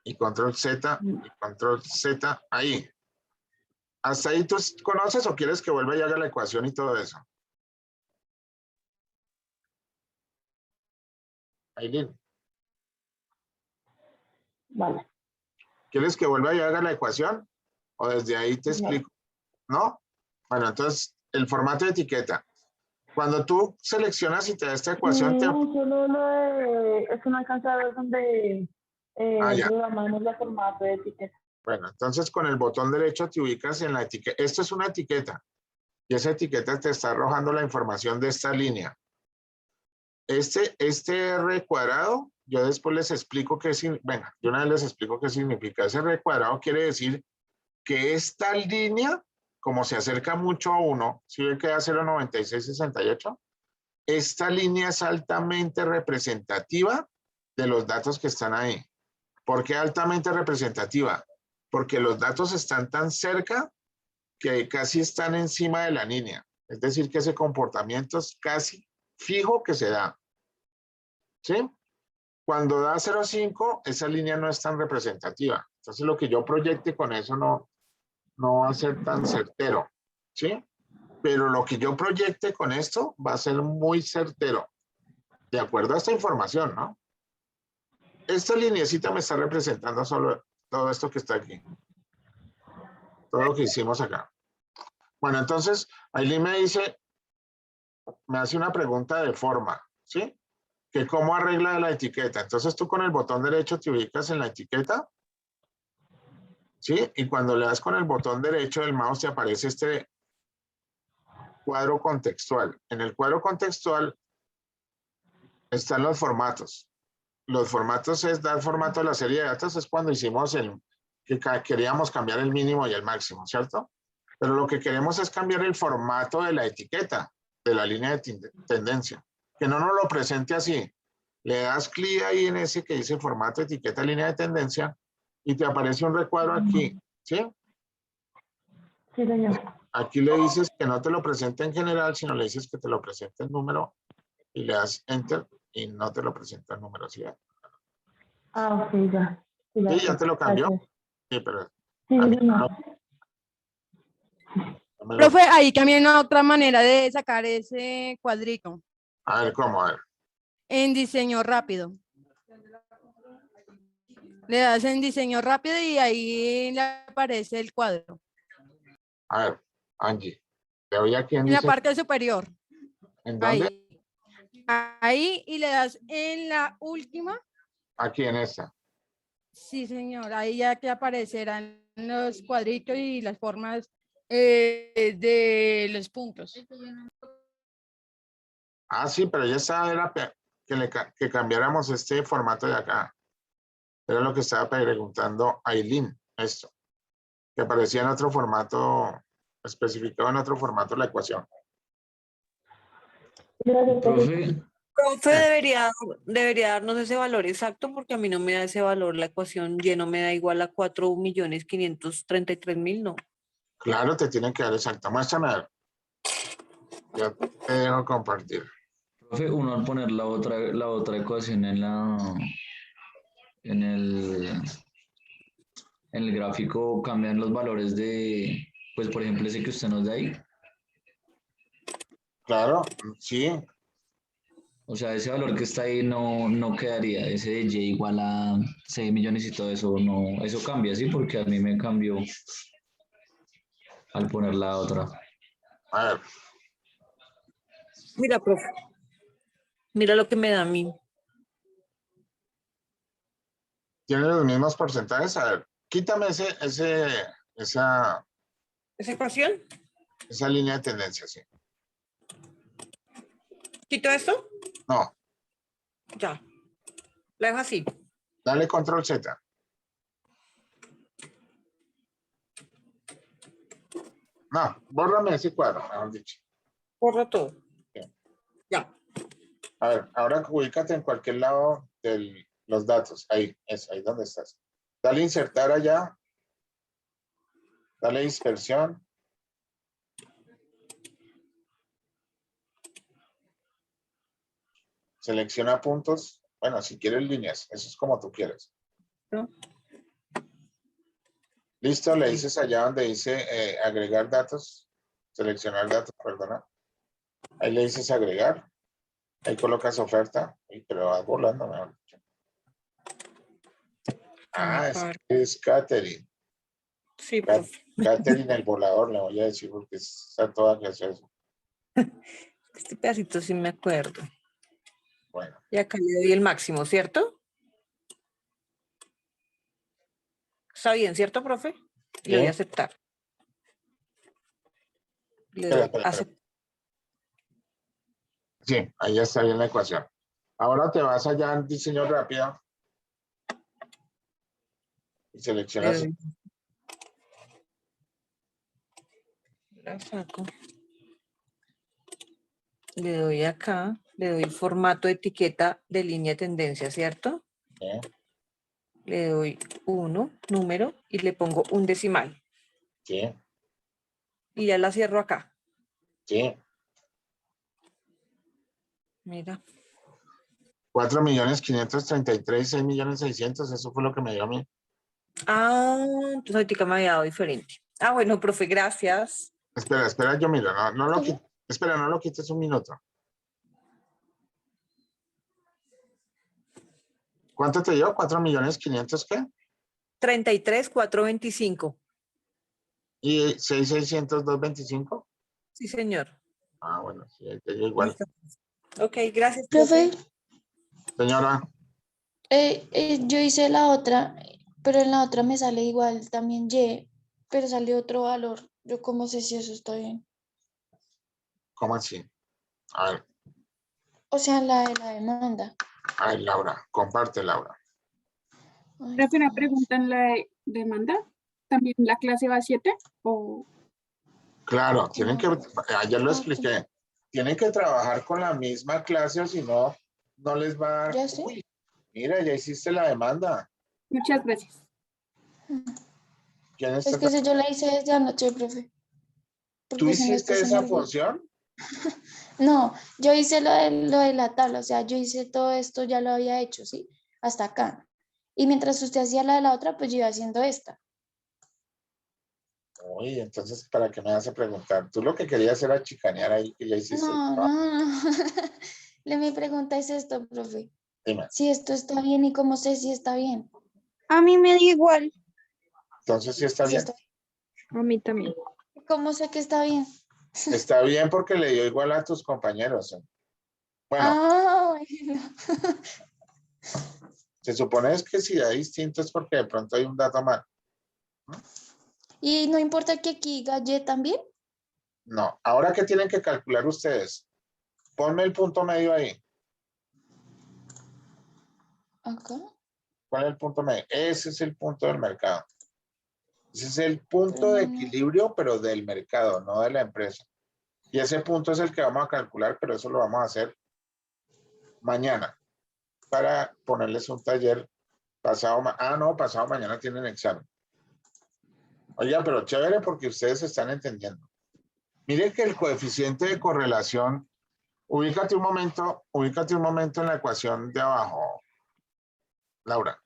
y control Z y control Z. Ahí. ¿Hasta ahí tú conoces o quieres que vuelva y haga la ecuación y todo eso? Aileen, Vale. ¿quieres que vuelva y haga la ecuación? ¿O desde ahí te explico? ¿No? Bueno, entonces, el formato de etiqueta. Cuando tú seleccionas y te da esta ecuación, te... No, solo lo de, es una alcanza a ver donde ya. programamos el formato de etiqueta. Bueno, entonces con el botón derecho te ubicas en la etiqueta. Esto es una etiqueta. Y esa etiqueta te está arrojando la información de esta línea. Este R cuadrado, yo después les explico qué significa. Venga, yo una vez les explico qué significa. Ese R cuadrado quiere decir que esta línea, como se acerca mucho a 1, ¿sí ve que da 0.9668? Esta línea es altamente representativa de los datos que están ahí. ¿Por qué altamente representativa? Porque los datos están tan cerca que casi están encima de la línea. Es decir, que ese comportamiento es casi fijo que se da. ¿Sí? Cuando da 0.5, esa línea no es tan representativa. Entonces, lo que yo proyecte con eso no va a ser tan certero. ¿Sí? Pero lo que yo proyecte con esto va a ser muy certero. De acuerdo a esta información, ¿no? Esta lineecita me está representando solo todo esto que está aquí. Todo lo que hicimos acá. Bueno, entonces, Aileen me hace una pregunta de forma, ¿sí? Que cómo arregla la etiqueta. Entonces tú con el botón derecho te ubicas en la etiqueta, ¿sí? Y cuando le das con el botón derecho del mouse te aparece este cuadro contextual. En el cuadro contextual están los formatos. Los formatos es dar formato a la serie de datos, es cuando hicimos que queríamos cambiar el mínimo y el máximo, ¿cierto? Pero lo que queremos es cambiar el formato de la etiqueta, de la línea de tendencia. Que no nos lo presente así. Le das clic ahí en ese que dice formato, etiqueta, línea de tendencia y te aparece un recuadro aquí, ¿sí? Sí, señor. Aquí le dices que no te lo presente en general, sino le dices que te lo presente en número y le das enter y no te lo presenta en número, ¿sí? Ah, sí, ya. Sí, Sí, ya te lo cambió. Gracias. Sí, pero... Sí, a mí señor. no me lo- Profe, ahí también otra manera de sacar ese cuadrito. A ver, ¿cómo? A ver. En diseño rápido. Le das en diseño rápido y ahí le aparece el cuadro. A ver, Angie. Te voy aquí en En la diseño. parte superior. ¿En dónde? Ahí. Ahí y le das en la última. Aquí en esta. Sí, señor. Ahí ya te aparecerán los cuadritos y las formas de los puntos. Ah, sí, pero ya estaba, era que cambiáramos este formato de acá. Era lo que estaba preguntando Aileen, esto. Que aparecía en otro formato, especificado en otro formato la ecuación. Gracias, Profe, Profe, debería darnos ese valor exacto porque a mí no me da ese valor. La ecuación Y no me da igual a 4.533.000, no. Claro, te tienen que dar exacto. Muéstrame a ver. Ya te dejo compartir. Profe, uno al poner la otra ecuación en el gráfico cambian los valores de, pues por ejemplo, ese que usted nos da ahí. Claro, sí. O sea, ese valor que está ahí no quedaría. Ese de Y igual a 6 millones y todo eso, no, eso cambia, ¿sí? Porque a mí me cambió al poner la otra. A ver. Mira, profe. Mira lo que me da a mí. ¿Tiene los mismos porcentajes? A ver, quítame esa ecuación? Esa línea de tendencia, sí. ¿Quito esto? No. Ya. La dejo así. Dale control Z. No, bórrame ese cuadro, mejor dicho. Borro todo. Bien. Ya. A ver, ahora ubícate en cualquier lado de los datos. Ahí, es ahí donde estás. Dale insertar allá. Dale dispersión. Selecciona puntos. Bueno, si quieres líneas, eso es como tú quieres. ¿No? Listo, le dices allá donde dice agregar datos. Seleccionar datos, perdona. Ahí le dices agregar. Ahí colocas oferta. Pero vas volando, mejor dicho. Ah, es Catherine. Sí, profe. Catherine el volador, le voy a decir porque está toda graciosa. Este pedacito sí me acuerdo. Bueno. Y acá le doy el máximo, ¿cierto? Está bien, ¿cierto, profe? Le doy a aceptar. Le doy Espera. aceptar. Sí, ahí ya está bien la ecuación. Ahora te vas allá en diseño rápido y seleccionas. La saco. Le doy acá, le doy formato de etiqueta de línea de tendencia, ¿cierto? Le doy 1, número, y le pongo un decimal. Sí. Y ya la cierro acá. Sí. Mira. 4.533.000, 6.600.000, eso fue lo que me dio a mí. Ah, entonces ahorita me había dado diferente. Ah, bueno, profe, gracias. Espera, yo miro, no lo quites. Espera, no lo quites un minuto. ¿Cuánto te dio? 4.500.000, ¿qué? 33,425. ¿Y 6.600.225? Sí, señor. Ah, bueno, sí, ahí te dio igual. Listo. Ok, gracias, Profe, Señora. Yo hice la otra, pero en la otra me sale igual también Y, pero sale otro valor. Yo cómo sé si eso está bien. ¿Cómo así? A ver. O sea, la de la demanda. A ver, Laura, comparte, Laura. Profe, una pregunta en la demanda. ¿También la clase va a 7? ¿O? Claro, tienen que, ayer lo expliqué, tienen que trabajar con la misma clase o si no, no les va a dar. ¿Ya sé? Uy, mira, ya hiciste la demanda. Muchas gracias. ¿Quién Es está que si yo la hice desde anoche, profe. ¿Tú Porque se me está hiciste haciendo esa algo. función? No, yo hice lo de la tabla, o sea, yo hice todo esto, ya lo había hecho, ¿sí? Hasta acá. Y mientras usted hacía la de la otra, pues yo iba haciendo esta. Uy, entonces, ¿para qué me vas a preguntar? Tú lo que querías era chicanear ahí que ya hiciste. No. Mi pregunta es esto, profe. Dime. Si esto está bien y cómo sé si está bien. A mí me da igual. Entonces, ¿sí está bien? A mí también. ¿Cómo sé que está bien? Está bien porque le dio igual a tus compañeros. Bueno, Ah, bueno. se supone es que si da distinto es porque de pronto hay un dato mal. ¿Y no importa que aquí galle también? No, ahora ¿qué tienen que calcular ustedes? Ponme el punto medio ahí. Acá. ¿Cuál es el punto medio? Ese es el punto del mercado. Ese es el punto de equilibrio, pero del mercado, no de la empresa. Y ese punto es el que vamos a calcular, pero eso lo vamos a hacer mañana para ponerles un taller pasado mañana tienen examen. Oiga, pero chévere porque ustedes están entendiendo. Mire que el coeficiente de correlación, ubícate un momento en la ecuación de abajo, Laura.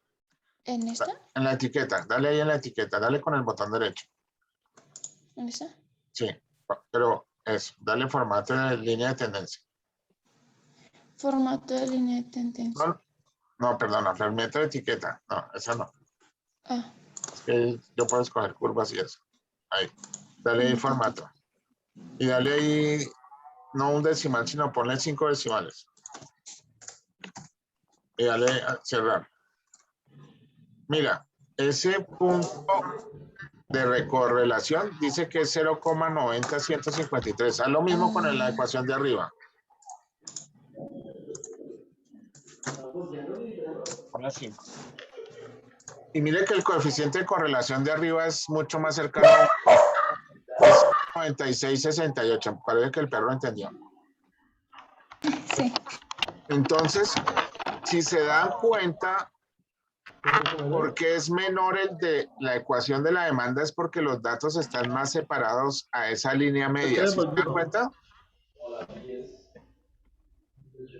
¿En esta? En la etiqueta, dale ahí en la etiqueta, dale con el botón derecho. ¿En esta? Sí, pero eso, dale formato de línea de tendencia. Formato de línea de tendencia. No, perdona, formato de etiqueta. No, esa no. Ah. Es que yo puedo escoger curvas y eso. Ahí, dale ahí formato. Y dale ahí, no un decimal, sino ponle 5 decimales. Y dale a cerrar. Mira, ese punto de recorrelación dice que es 0,90153. Haz lo mismo con la ecuación de arriba. Ponle 5. Y mire que el coeficiente de correlación de arriba es mucho más cercano. Es 96,68. Parece que el perro entendió. Sí. Entonces, si se dan cuenta, porque es menor el de la ecuación de la demanda, es porque los datos están más separados a esa línea media. ¿Sí se dan cuenta?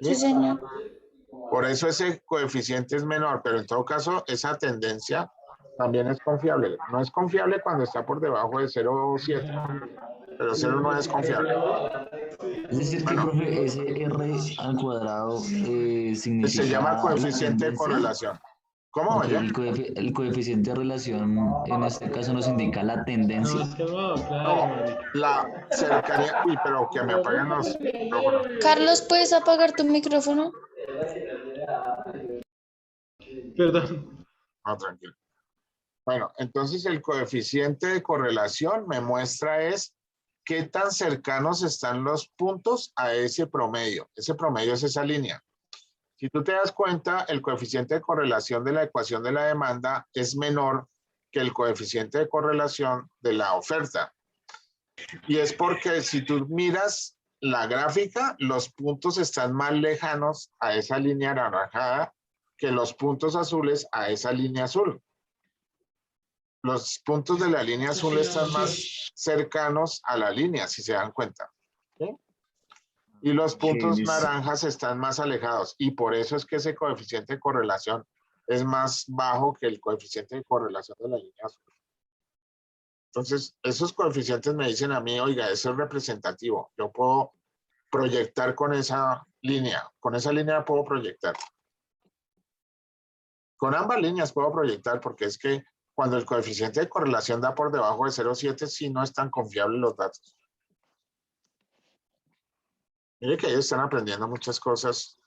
Sí, señor. Por eso ese coeficiente es menor, pero en todo caso, esa tendencia también es confiable. No es confiable cuando está por debajo de 0,7, pero 0,9 es confiable. Es decir, que, profe, ese R al cuadrado significa... Se llama coeficiente de tendencia. correlación. ¿Cómo, Ok, oye? el coeficiente de relación en este caso nos indica la tendencia. No, la cercanía. Uy, pero que me apaguen los micrófonos. Carlos, ¿puedes apagar tu micrófono? Perdón. No, tranquilo. Bueno, entonces el coeficiente de correlación me muestra es qué tan cercanos están los puntos a ese promedio. Ese promedio es esa línea. Si tú te das cuenta, el coeficiente de correlación de la ecuación de la demanda es menor que el coeficiente de correlación de la oferta. Y es porque si tú miras la gráfica, los puntos están más lejanos a esa línea anaranjada que los puntos azules a esa línea azul. Los puntos de la línea azul están más cercanos a la línea, si se dan cuenta. ¿Sí? Y los puntos naranjas están más alejados. Y por eso es que ese coeficiente de correlación es más bajo que el coeficiente de correlación de la línea azul. Entonces, esos coeficientes me dicen a mí, oiga, eso es representativo. Yo puedo proyectar con esa línea. Con esa línea puedo proyectar. Con ambas líneas puedo proyectar porque es que cuando el coeficiente de correlación da por debajo de 0,7, sí no es tan confiable los datos. Mire que ellos están aprendiendo muchas cosas